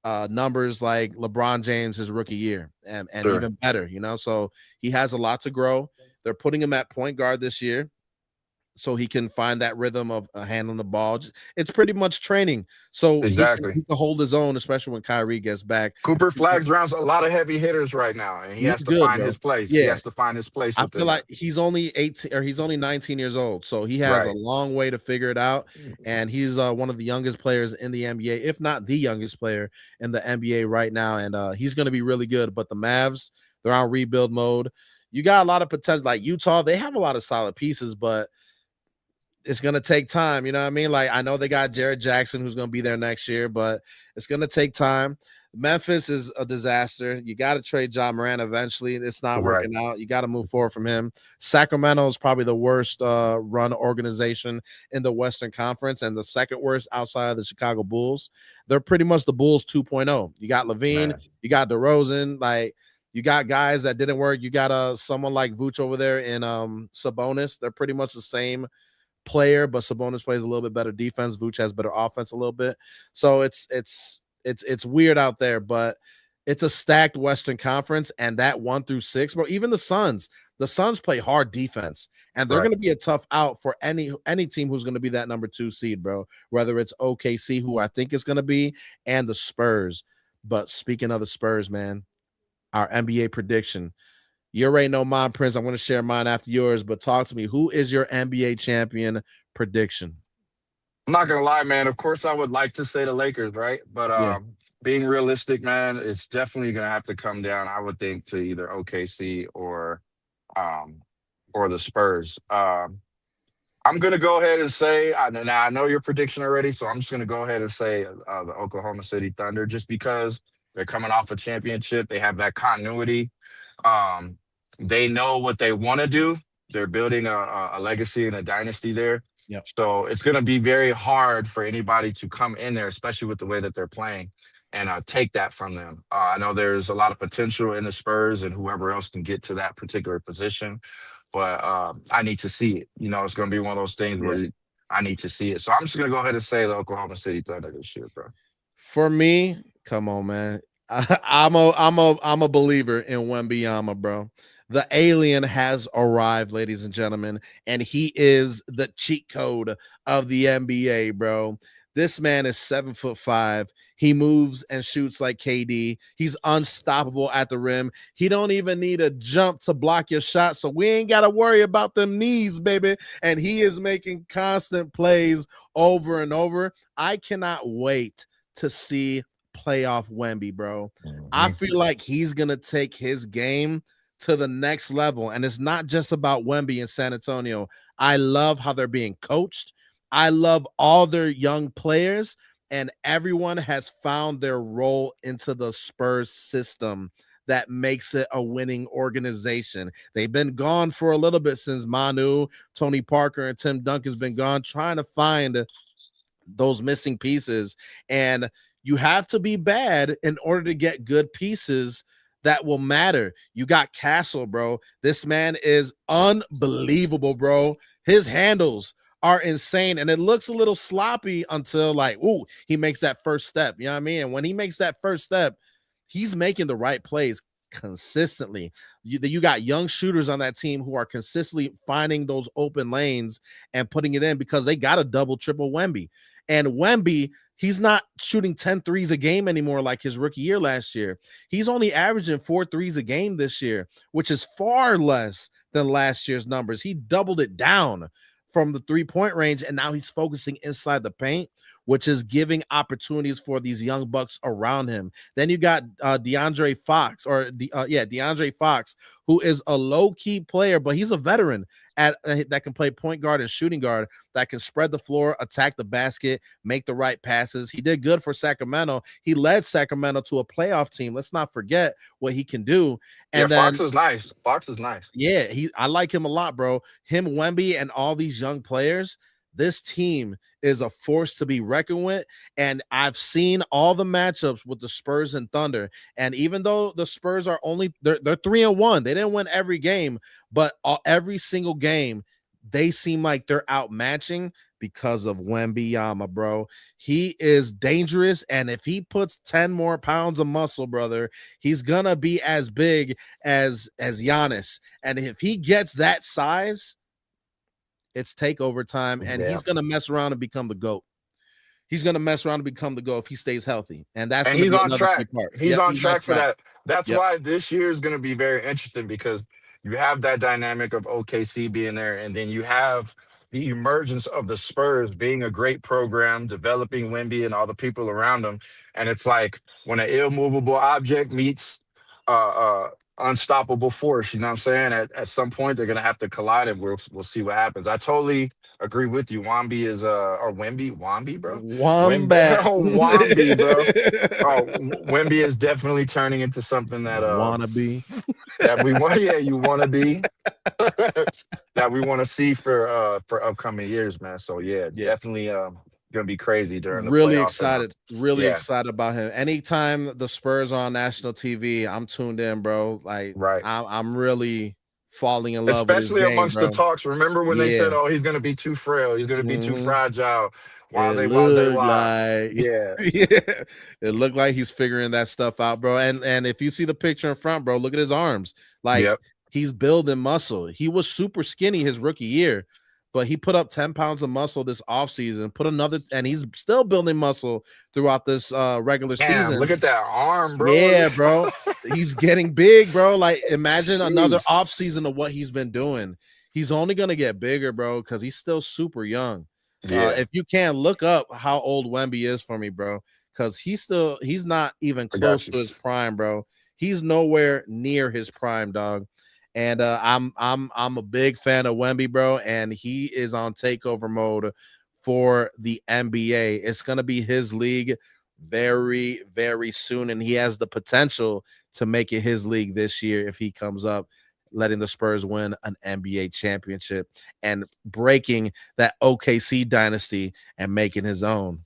numbers like LeBron James his rookie year and even better, you know. So he has a lot to grow. They're putting him at point guard this year, so he can find that rhythm of handling the ball. It's pretty much training. So he can hold his own, especially when Kyrie gets back. Cooper Flagg's around a lot of heavy hitters right now, and he has to find his place. Yeah. He has to find his place. I feel like he's only 18 or he's only 19 years old. So he has a long way to figure it out. And he's one of the youngest players in the NBA, if not the youngest player in the NBA right now. And he's going to be really good. But the Mavs, they're on rebuild mode. you got a lot of potential. Like Utah, they have a lot of solid pieces, but it's going to take time. You know what I mean? Like, I know they got Jared Jackson who's going to be there next year, but it's going to take time. Memphis is a disaster. You got to trade John Moran eventually. It's not Right. working out. You got to move forward from him. Sacramento is probably the worst run organization in the Western Conference and the second worst outside of the Chicago Bulls. They're pretty much the Bulls 2.0. You got Levine, Man. you got DeRozan, like you got guys that didn't work. You got someone like Vooch over there in Sabonis. They're pretty much the same player, but Sabonis plays a little bit better defense. Vooch has better offense a little bit. So it's weird out there, but it's a stacked Western Conference, and that 1 through 6, bro. Even the Suns play hard defense, and they're Right. going to be a tough out for any team who's going to be that number 2 seed, bro. Whether it's OKC, who I think is going to be, and the Spurs. But speaking of the Spurs, man, our NBA prediction. You already know mine, Prince. I'm going to share mine after yours, but talk to me. Who is your NBA champion prediction? I'm not gonna lie, man. Of course, I would like to say the Lakers, right? But Yeah, being realistic, man, it's definitely gonna have to come down, I would think, to either OKC um or the Spurs. I'm gonna go ahead and say now I know your prediction already, so I'm just gonna go ahead and say the Oklahoma City Thunder, just because they're coming off a championship. They have that continuity. Um, they know what they want to do. They're building a legacy and a dynasty there. yep, So it's going to be very hard for anybody to come in there, especially with the way that they're playing, and take that from them. I know there's a lot of potential in the Spurs and whoever else can get to that particular position, but I need to see it. It's going to be one of those things yeah. where I need to see it. So I'm just going to go ahead and say the Oklahoma City Thunder this year, bro. For me, come on, man. I'm a believer in Wembyama, bro. The alien has arrived, ladies and gentlemen, and he is the cheat code of the NBA, bro. This man is 7'5". He moves and shoots like KD. He's unstoppable at the rim. He don't even need a jump to block your shot, so we ain't got to worry about them knees, baby. And he is making constant plays over and over. I cannot wait to see playoff Wemby, bro. I Mhm. feel like he's gonna take his game to the next level, and it's not just about Wemby in San Antonio. I love how they're being coached. I love all their young players, and everyone has found their role into the Spurs system that makes it a winning organization. They've been gone for a little bit since Manu, Tony Parker, and Tim Duncan's been gone, trying to find those missing pieces. And you have to be bad in order to get good pieces that will matter. You got Castle, bro. This man is unbelievable, bro. His handles are insane, and it looks a little sloppy until like, ooh, he makes that first step. You know what I mean? And when he makes that first step, he's making the right plays consistently. You got young shooters on that team who are consistently finding those open lanes and putting it in because they got a double triple Wemby. And Wemby, he's not shooting 10 threes a game anymore like his rookie year last year. He's only averaging 4 threes a game this year, which is far less than last year's numbers. He doubled it down from the 3-point range, and now he's focusing inside the paint, which is giving opportunities for these young bucks around him. Then you got DeAndre Fox, DeAndre Fox, who is a low-key player, but he's a veteran that can play point guard and shooting guard, that can spread the floor, attack the basket, make the right passes. He did good for Sacramento. He led Sacramento to a playoff team. Let's not forget what he can do. Yeah, And Fox then is nice. Fox is nice. yeah, I like him a lot, bro. Him, Wemby, and all these young players. This team is a force to be reckoned with, and I've seen all the matchups with the Spurs and Thunder. And even though the Spurs are they're 3-1, they didn't win every game, but every single game they seem like they're outmatching because of Wembyama, bro. He is dangerous, and if he puts 10 more pounds of muscle, brother, he's gonna be as big as Giannis. And if he gets that size, it's takeover time, and Yeah. he's gonna mess around and become the GOAT. He's gonna mess around and become the GOAT if he stays healthy, and that's And gonna he's be on another key track. part. He's Yep, on he's on track for track. that. That's Yep, why this year is going to be very interesting, because you have that dynamic of OKC being there, and then you have the emergence of the Spurs being a great program, developing Wemby and all the people around them. And it's like when an immovable object meets unstoppable force. You know what I'm saying? At some point, they're gonna have to collide, and we'll see what happens. I totally agree with you. Wambi is or Wemby, bro. Wemby, Wombat. oh, Wambi, bro. Oh, Wemby is definitely turning into something Wannabe. that we want. Yeah, you want to be that we want to see for upcoming years, man. So yeah, Yeah. definitely gonna be crazy during the Really playoffs. And excited. Really yeah, excited about him. Anytime the Spurs are on national TV, I'm tuned in, bro. Like right. I'm really falling in love with his Especially game, amongst the bro. talks. Remember when they Yeah. said, "Oh, he's going to be too frail. He's going to be too Hmm. fragile." It looked Why? like Yeah. yeah, it looked like he's figuring that stuff out, bro. And if you see the picture in front, bro, look at his arms. Like Yep. he's building muscle. He was super skinny his rookie year, but he put up 10 pounds of muscle this offseason, put another, and he's still building muscle throughout this regular Damn, season. look at that arm, bro. Yeah, bro. He's getting big, bro. Like imagine another Sheesh. off season of what he's been doing. He's only gonna get bigger, bro, because he's still super young. Yeah, If you can look up how old Wemby is for me, bro, because he's not even I got close you. to his prime, bro. He's nowhere near his prime, dog. And I'm a big fan of Wemby, bro, and he is on takeover mode for the NBA. It's gonna be his league very, very soon, and he has the potential to make it his league this year if he comes up, letting the Spurs win an NBA championship and breaking that OKC dynasty and making his own.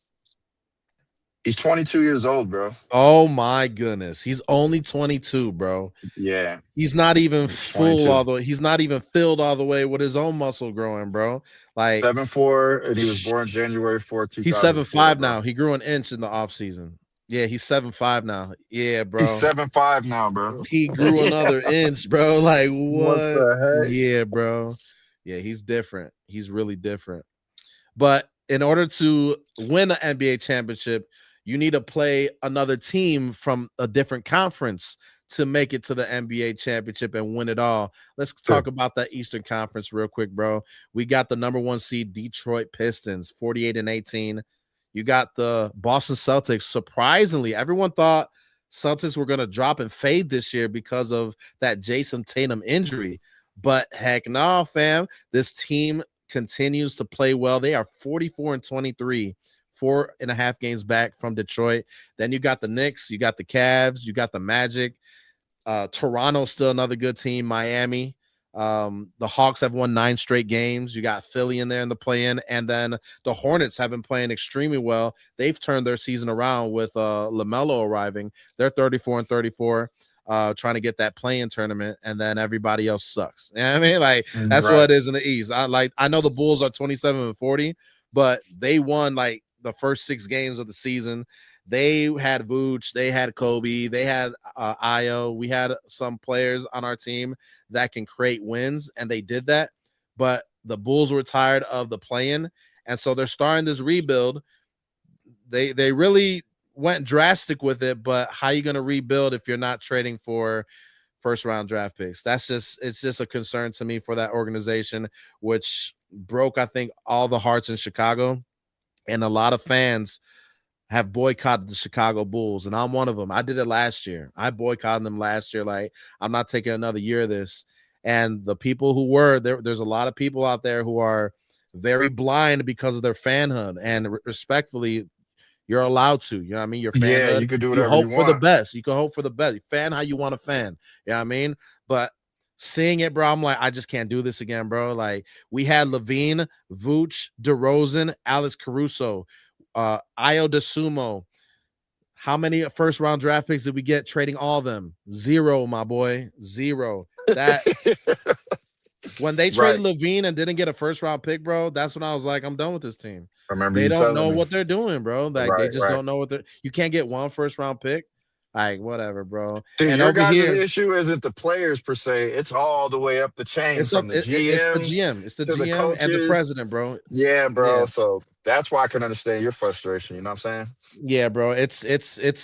He's 22 years old, bro. Oh my goodness. He's only 22, bro. Yeah, He's not even he's full 22. all the way. He's not even filled all the way with his own muscle growing, bro. Like 7'4", and he was born January 4th, he's 2004, 7'5" bro. now. He grew an inch in the offseason. Yeah, he's 7'5" now. Yeah, He's bro. 7'5" now, bro. He grew another inch, bro. Like What what? the heck? Yeah, bro. Yeah, he's different. He's really different. But in order to win an NBA championship, you need to play another team from a different conference to make it to the NBA championship and win it all. Let's talk Sure. about that Eastern Conference real quick, bro. We got the number 1 seed Detroit Pistons, 48-18. You got the Boston Celtics. Surprisingly, everyone thought Celtics were going to drop and fade this year because of that Jason Tatum injury. But heck no, fam. This team continues to play well. They are 44-23, 4.5 games back from Detroit. Then you got the Knicks, you got the Cavs, you got the Magic. Toronto's still another good team. Miami. The Hawks have won 9 straight games. You got Philly in there in the play-in, and then the Hornets have been playing extremely well. They've turned their season around with LaMelo arriving. They're 34-34. Trying to get that play-in tournament, and then everybody else sucks. You know what I mean? Like that's what Right. it is in the East. I know the Bulls are 27-40, but they won like the first 6 games of the season. They had Vooch, they had Kobe, they had Io. We had some players on our team that can create wins, and they did that. But the Bulls were tired of the play-in, and so they're starting this rebuild. They really went drastic with it, but how you going to rebuild if you're not trading for first round draft picks? It's just a concern to me for that organization, which broke, I think, all the hearts in Chicago. And a lot of fans have boycotted the Chicago Bulls, and I'm one of them. I did it last year. I boycotted them last year. Like, I'm not taking another year of this. And the people who were there's a lot of people out there who are very blind because of their fanhood. And respectfully, you're allowed to, you know what I mean? Your Yeah, fanhood, you could do you whatever you hope for the want. best. You can hope for the best. You fan how you want to fan. You know what I mean? But seeing it, bro, I'm like, I just can't do this again, bro. Like, we had Levine, Vooch, DeRozan, Alex Caruso, Io DeSumo. How many first round draft picks did we get trading all of them? 0, my boy. 0. That when they traded Right. Levine and didn't get a first round pick, bro, that's when I was like, I'm done with this team. I remember They you don't telling know me. what they're doing, bro. Like they Right, just right. don't know what they're. You can't get one first round pick. Like whatever, bro. See, And your over guys' here, issue isn't the players per se. It's all the way up the chain it's up. from the It's the GMs GM. It's the to the GM and the coaches. president, bro. Yeah, Yeah, bro. So that's why I can understand your frustration. You know what I'm saying? yeah, bro. It's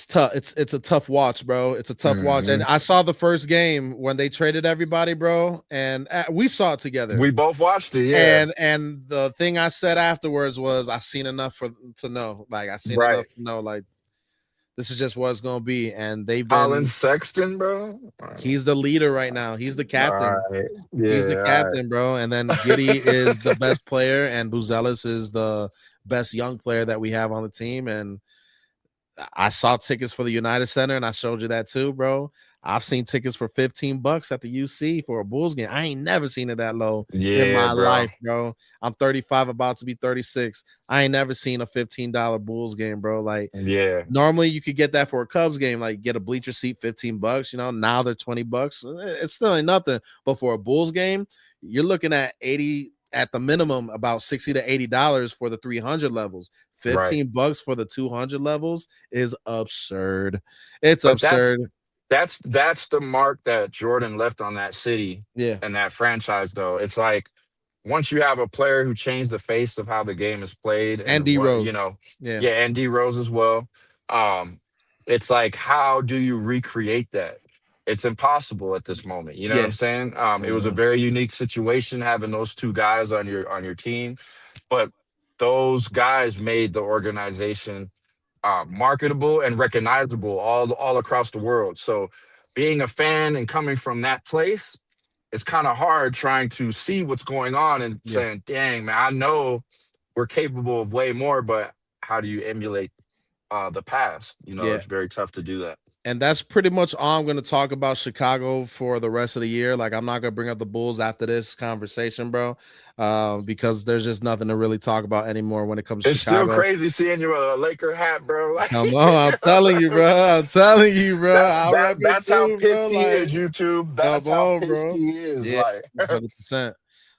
tough. It's a tough watch, bro. It's a tough watch. And Hmm. I saw the first game when they traded everybody, bro, and we saw it together. We both watched it. Yeah. And the thing I said afterwards was, I seen enough to know. Like I seen enough Right. to know. Like This is just what it's gonna be. And they've Colin been Sexton, bro. he's the leader right now. He's the captain. All right. He's the Yeah. All right. captain, bro. And then Giddy is the best player, and Buzelis is the best young player that we have on the team. And I saw tickets for the United Center, and I showed you that too, bro. I've seen tickets for $15 at the UC for a Bulls game. I ain't never seen it that low in Yeah, my bro. life, bro. I'm 35, about to be 36. I ain't never seen a $15 Bulls game, bro. Like, Yeah. normally you could get that for a Cubs game, like get a bleacher seat, $15. You know, now they're $20. It's still ain't nothing. But for a Bulls game, you're looking at 80 at the minimum, about $60 to $80 for the 300 levels. Right. $15 for the 200 levels is absurd. It's But absurd. that's the mark that Jordan left on that city Yeah. and that franchise, though. It's like once you have a player who changed the face of how the game is played, And D Rose. yeah, and D Rose as well. It's like, how do you recreate that? It's impossible at this moment. You know what I'm saying? It was a very unique situation having those two guys on your team, but those guys made the organization marketable and recognizable all across the world. So being a fan and coming from that place, it's kind of hard trying to see what's going on and saying, dang, man, I know we're capable of way more, but how do you emulate the past? You know, it's very tough to do that. And that's pretty much all I'm going to talk about Chicago for the rest of the year. Like, I'm not going to bring up the Bulls after this conversation, bro, because there's just nothing to really talk about anymore when it comes to Chicago. It's still crazy seeing you with a Laker hat, bro. Like, come on, I'm telling you, bro. That's how pissed he is, YouTube. That's how pissed he is. Yeah, like 100%.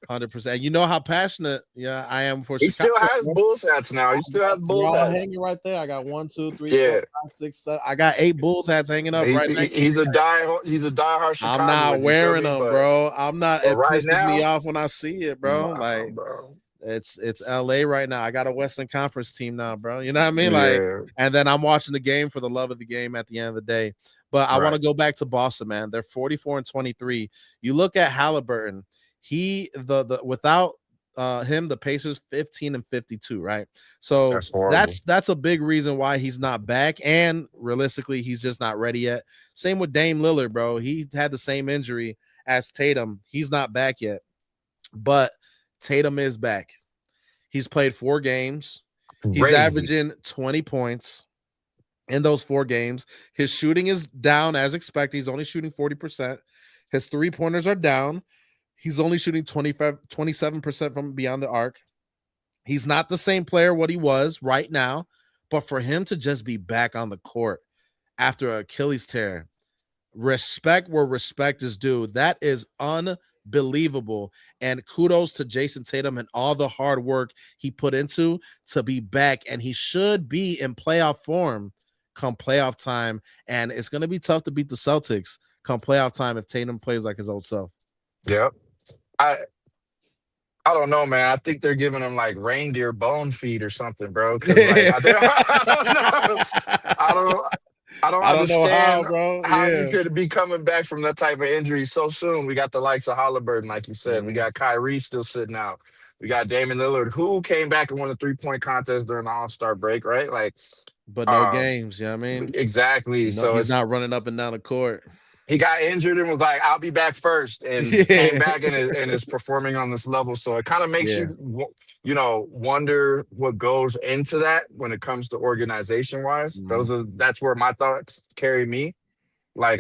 100%. You know how passionate I am for he Chicago. Still has Bulls hats now. He still has Bulls hats hanging right there. I got 1, 2, 3, 4, 5, 6, 7. I got 8 Bulls hats hanging up right now. He's a diehard Chicago. I'm not wearing them, bro. I'm not. It right pisses now, me off when I see it, bro. Wow, like, bro. It's LA right now. I got a Western Conference team now, bro. You know what I mean? Like, and then I'm watching the game for the love of the game at the end of the day. But I want to go back to Boston, man. They're 44-23. You look at Halliburton. He without him, the Pacers 15-52, right? So that's a big reason why he's not back. And realistically, he's just not ready yet. Same with Dame Lillard, bro. He had the same injury as Tatum. He's not back yet. But Tatum is back. He's played 4 games. He's averaging 20 points in those 4 games. His shooting is down as expected. He's only shooting 40%. His 3-pointers are down. He's only shooting 27% from beyond the arc. He's not the same player what he was right now, but for him to just be back on the court after an Achilles tear, respect where respect is due. That is unbelievable. And kudos to Jason Tatum and all the hard work he put into to be back. And he should be in playoff form come playoff time. And it's going to be tough to beat the Celtics come playoff time if Tatum plays like his old self. Yep. I don't know, man. I think they're giving him like reindeer bone feed or something, bro. Like, I don't understand how you could be coming back from that type of injury so soon. We got the likes of Halliburton, like you said. We got Kyrie still sitting out. We got Damian Lillard, who came back and won the 3-point contest during the All-Star break, right? Like, but no games, you know what I mean? Exactly. So he's not running up and down the court. He got injured and was like, I'll be back first, and came back and is performing on this level. So it kind of makes you wonder what goes into that when it comes to organization wise. That's where my thoughts carry me. Like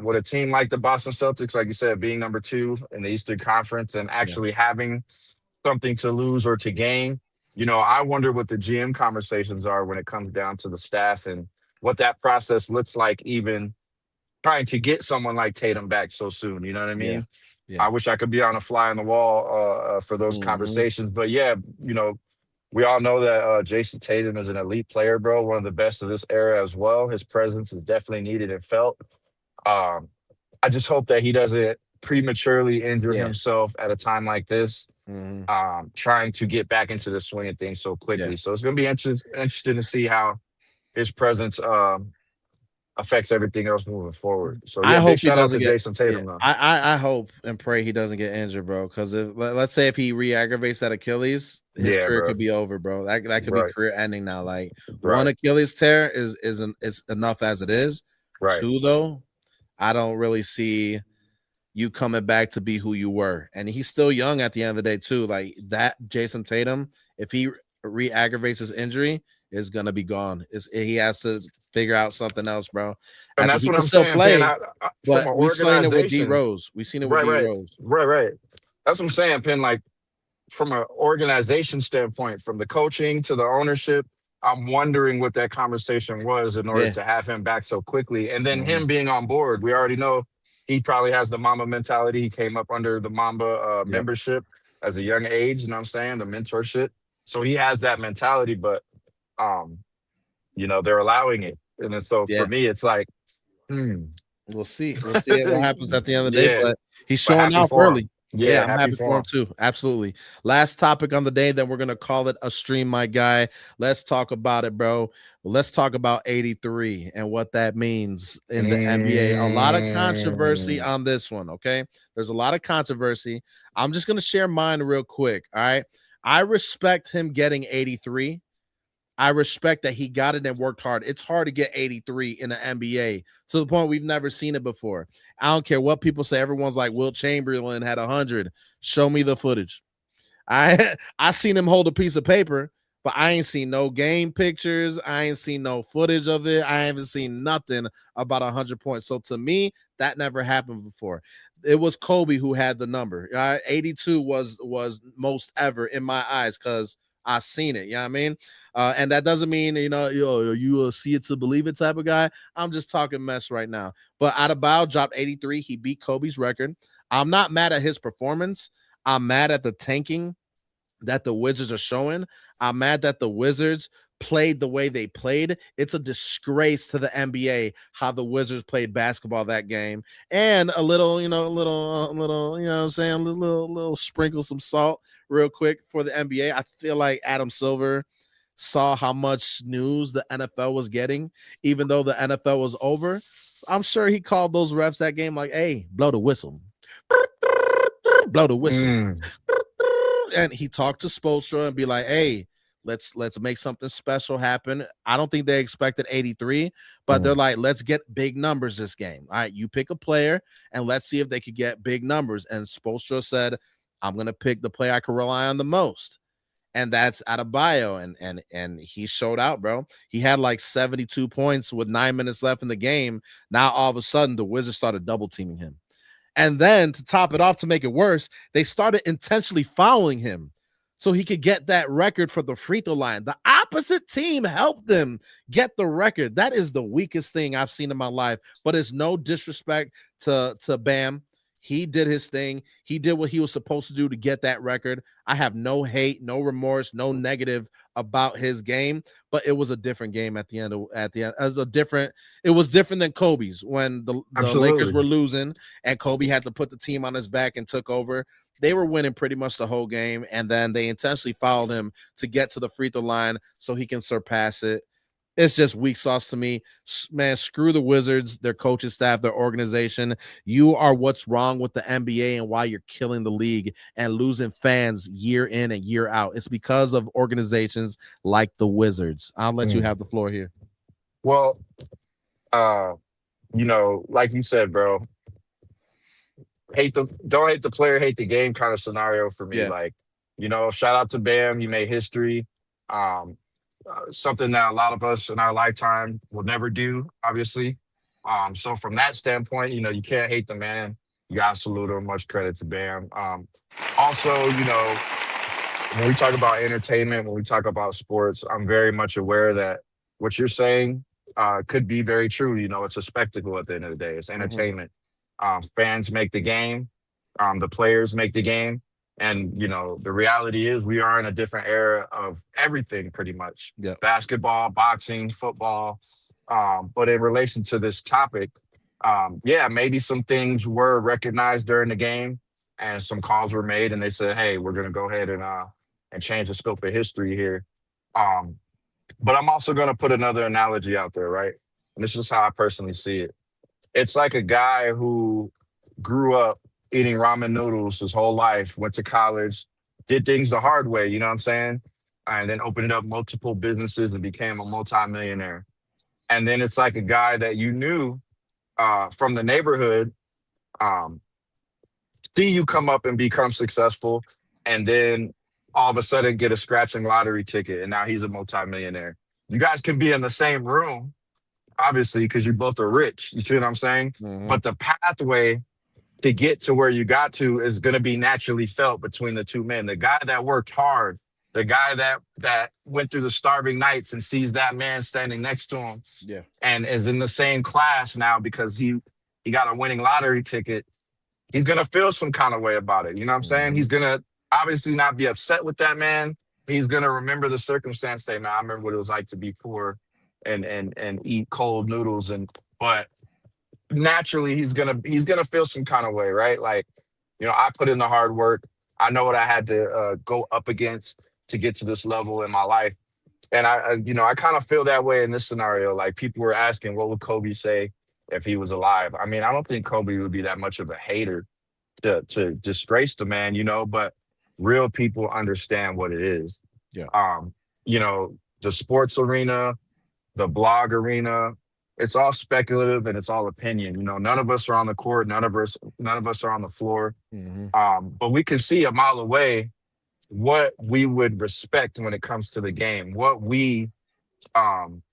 with a team like the Boston Celtics, like you said, being number 2 in the Eastern Conference and actually having something to lose or to gain. I wonder what the GM conversations are when it comes down to the staff and what that process looks like, even trying to get someone like Tatum back so soon. You know what I mean? Yeah. I wish I could be on a fly on the wall for those conversations. But we all know that Jason Tatum is an elite player, bro. One of the best of this era as well. His presence is definitely needed and felt. I just hope that he doesn't prematurely injure himself at a time like this, trying to get back into the swing of things so quickly. So it's going to be interesting to see how his presence affects everything else moving forward. So I yeah, big hope he shout out doesn't to get. Jason Yeah, Tatum though. I hope and pray he doesn't get injured, bro. Because if let's say if he re-aggravates that Achilles, his Yeah, career bro. could be over, bro. That could be Right, career ending now. Like one right, Achilles tear is enough as it is. right. Two though, I don't really see you coming back to be who you were. And he's still young at the end of the day, too. Like that Jason Tatum, if he re-aggravates his injury, is gonna be gone. He has to figure out something else, bro. And that's He what can I'm still saying, Pin. play, From but an we seen it with D organization, Rose. We seen it with right, D right, Rose. right, right. That's what I'm saying, Pin. Like from an organization standpoint, from the coaching to the ownership, I'm wondering what that conversation was in order Yeah. to have him back so quickly. And then Mhm. him being on board, we already know he probably has the Mamba mentality. He came up under the Mamba Yep. membership as a young age, you know what I'm saying? The mentorship. So he has that mentality, but um, they're allowing it. And then so for Yeah. me, it's like, hmm. We'll see. We'll see what happens at the end of the day. Yeah, But he's but showing happy off for him. early. Yeah, Yeah, I'm happy happy for for him him. too. Absolutely. Last topic on the day, then we're gonna call it a stream, my guy. Let's talk about it, bro. Let's talk about 83 and what that means in the NBA. A lot of controversy Mm. on this one. Okay, there's a lot of controversy. I'm just gonna share mine real quick. All right, I respect him getting 83. I respect that he got it and worked hard. It's hard to get 83 in the NBA to the point we've never seen it before. I don't care what people say. Everyone's like, Wilt Chamberlain had 100. Show me the footage. I seen him hold a piece of paper, but I ain't seen no game pictures. I ain't seen no footage of it. I haven't seen nothing about 100 points. So to me, that never happened before. It was Kobe who had the number. 82 was most ever in my eyes because I seen it. You know what I mean? And that doesn't mean you see it to believe it type of guy. I'm just talking mess right now. But Adebayo dropped 83. He beat Kobe's record. I'm not mad at his performance. I'm mad at the tanking that the Wizards are showing. I'm mad that the Wizards played the way they played. It's a disgrace to the NBA how the Wizards played basketball that game. And a little, you know what I'm saying, a little sprinkle some salt real quick for the NBA. I feel like Adam Silver saw how much news the NFL was getting, even though the NFL was over. I'm sure he called those refs that game like, hey, blow the whistle. Blow the whistle. Mm. And he talked to Spoelstra and be like, hey, let's make something special happen. I don't think they expected 83, but they're like, let's get big numbers this game. All right, you pick a player and let's see if they could get big numbers. And Spoelstra said, I'm going to pick the player I can rely on the most. And that's Adebayo. And he showed out, bro. He had like 72 points with 9 minutes left in the game. Now, all of a sudden, the Wizards started double teaming him. And then to top it off, to make it worse, they started intentionally fouling him so he could get that record for the free throw line. The opposite team helped them get the record. That is the weakest thing I've seen in my life, but it's no disrespect to Bam. He did his thing. He did what he was supposed to do to get that record. I have no hate, no remorse, no negative about his game, but it was a different game at the end. It was different than Kobe's when the Lakers were losing and Kobe had to put the team on his back and took over. They were winning pretty much the whole game, and then they intentionally fouled him to get to the free throw line so he can surpass it. It's just weak sauce to me. Man, screw the Wizards, their coaching staff, their organization. You are what's wrong with the NBA and why you're killing the league and losing fans year in and year out. It's because of organizations like the Wizards. I'll let you have the floor here. Well, like you said, bro, don't hate the player, hate the game kind of scenario for me. Yeah. Like, shout out to Bam. You made history. Something that a lot of us in our lifetime will never do, obviously. So from that standpoint, you can't hate the man. You gotta salute him. Much credit to Bam. Also, when we talk about entertainment, when we talk about sports, I'm very much aware that what you're saying could be very true. It's a spectacle at the end of the day. It's entertainment. Fans make the game. The players make the game. And, the reality is we are in a different era of everything pretty much. Yep. Basketball, boxing, football. But in relation to this topic, maybe some things were recognized during the game and some calls were made and they said, hey, we're going to go ahead and change the scope of history here. But I'm also going to put another analogy out there, right? and this is how I personally see it. It's like a guy who grew up eating ramen noodles his whole life, went to college, did things the hard way, you know what I'm saying? And then opened up multiple businesses and became a multimillionaire. And then it's like a guy that you knew from the neighborhood, um, see you come up and become successful, and then all of a sudden get a scratching lottery ticket, and now he's a multimillionaire. You guys can be in the same room, obviously, because you both are rich. You see what I'm saying? Mhm. But the pathway to get to where you got to is going to be naturally felt between the two men. The guy that worked hard, the guy that went through the starving nights and sees that man standing next to him Yeah. and is in the same class now because he got a winning lottery ticket, he's going to feel some kind of way about it. You know what I'm saying? Mhm. He's going to obviously not be upset with that man. He's going to remember the circumstance, say, man, I remember what it was like to be poor and eat cold noodles. But naturally he's gonna feel some kind of way, right? Like, I put in the hard work. I know what I had to go up against to get to this level in my life. And I kind of feel that way in this scenario. Like, people were asking, what would Kobe say if he was alive? I mean, I don't think Kobe would be that much of a hater to disgrace the man, but real people understand what it is. Yeah. The sports arena, the blog arena, it's all speculative and it's all opinion. None of us are on the court, none of us are on the floor. Mhm. But we can see a mile away what we would respect when it comes to the game, what we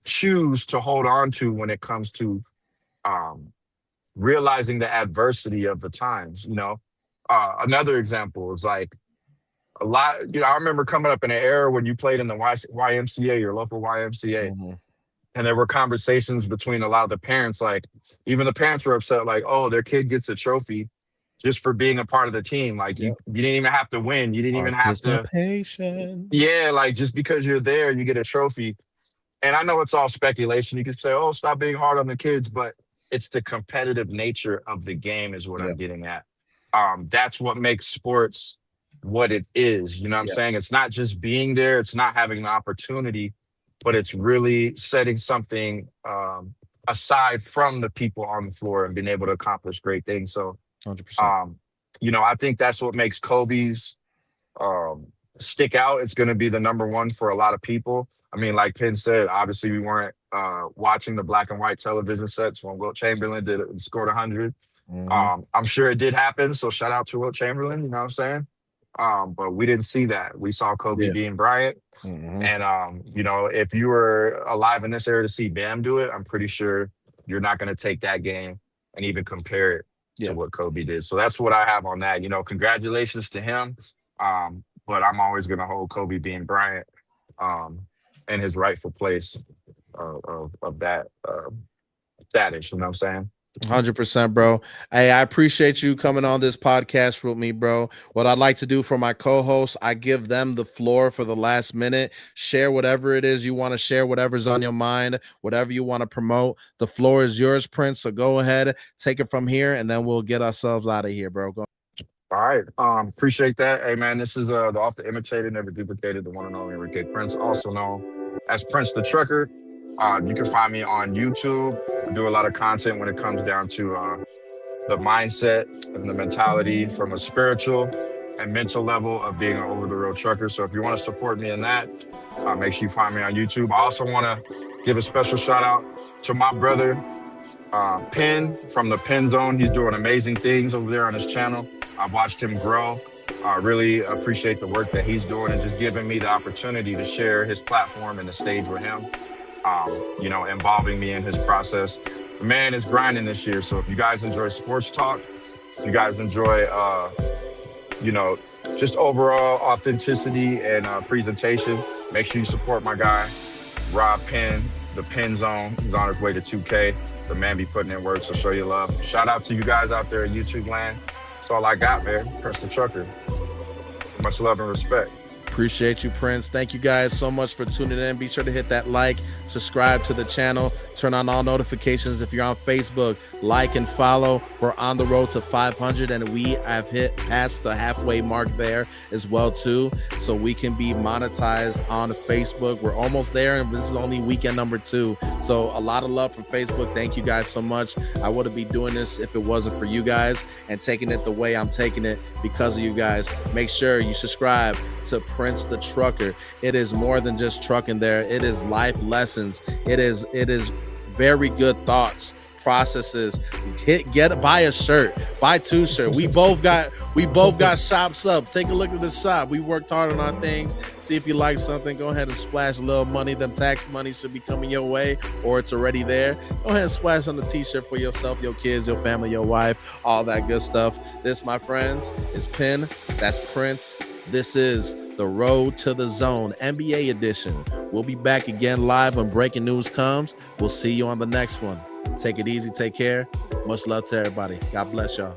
choose to hold on to when it comes to realizing the adversity of the times. Another example is like a lot. I remember coming up in an era when you played in the YMCA, your local YMCA. Mhm. And there were conversations between a lot of the parents, like even the parents were upset, like, oh, their kid gets a trophy just for being a part of the team. Like, Yep. you didn't even have to win. You didn't even have to. Participation. Yeah, like, just because you're there, you get a trophy. And I know it's all speculation. You could say, oh, stop being hard on the kids, but it's the competitive nature of the game is what Yeah. I'm getting at. That's what makes sports what it is. You know what I'm Yeah. saying? It's not just being there. It's not having the opportunity, but it's really setting something aside from the people on the floor and being able to accomplish great things. So, 100%. I think that's what makes Kobe's stick out. It's going to be the number one for a lot of people. I mean, like Penn said, obviously we weren't watching the black and white television sets when Wilt Chamberlain did it and scored 100. Mhm. I'm sure it did happen. So shout out to Wilt Chamberlain, you know what I'm saying? But we didn't see that. We saw Kobe Yeah. being Bryant. Mhm. And, if you were alive in this era to see Bam do it, I'm pretty sure you're not going to take that game and even compare it Yeah. to what Kobe did. So that's what I have on that. Congratulations to him. But I'm always going to hold Kobe being Bryant in his rightful place of that status. You know what I'm saying? 100%, bro. Hey, I appreciate you coming on this podcast with me, bro. What I'd like to do for my co-hosts, I give them the floor for the last minute. Share whatever it is you want to share, whatever's on your mind, whatever you want to promote. The floor is yours, Prince. So go ahead, take it from here, and then we'll get ourselves out of here, bro. Go. All right. Appreciate that. Hey, man, this is the Off the Imitated, Never Duplicated, the one and only Enrique Prince, also known as Prince the Trucker. You can find me on YouTube. I do a lot of content when it comes down to the mindset and the mentality from a spiritual and mental level of being an over-the-road trucker. So if you want to support me in that, make sure you find me on YouTube. I also want to give a special shout out to my brother, Penn from the Penn Zone. He's doing amazing things over there on his channel. I've watched him grow. I really appreciate the work that he's doing and just giving me the opportunity to share his platform and the stage with him, involving me in his process. The man is grinding this year. So if you guys enjoy sports talk, if you guys enjoy, just overall authenticity and presentation, make sure you support my guy, Rob Penn, the Penn Zone. He's on his way to 2K. The man be putting in work, so show your love. Shout out to you guys out there in YouTube land. That's all I got, man. Prince the Trucker. Much love and respect. Appreciate you, Prince. Thank you guys so much for tuning in. Be sure to hit that like, subscribe to the channel, turn on all notifications. If you're on Facebook, like and follow. We're on the road to 500, and we have hit past the halfway mark there as well too, so we can be monetized on Facebook. We're almost there, and this is only weekend number 2. So a lot of love from Facebook. Thank you guys so much. I wouldn't be doing this if it wasn't for you guys and taking it the way I'm taking it because of you guys. Make sure you subscribe to Prince the Trucker. It is more than just trucking there. It is life lessons. It is very good thoughts, processes. Buy a shirt, buy 2 shirts. We both got shops up. Take a look at the shop. We worked hard on our things. See if you like something. Go ahead and splash a little money. Them tax money should be coming your way, or it's already there. Go ahead and splash on the t-shirt for yourself, your kids, your family, your wife, all that good stuff. This, my friends, is Penn. That's Prince. This is The Road to the Zone, NBA edition. We'll be back again live when breaking news comes. We'll see you on the next one. Take it easy. Take care. Much love to everybody. God bless y'all.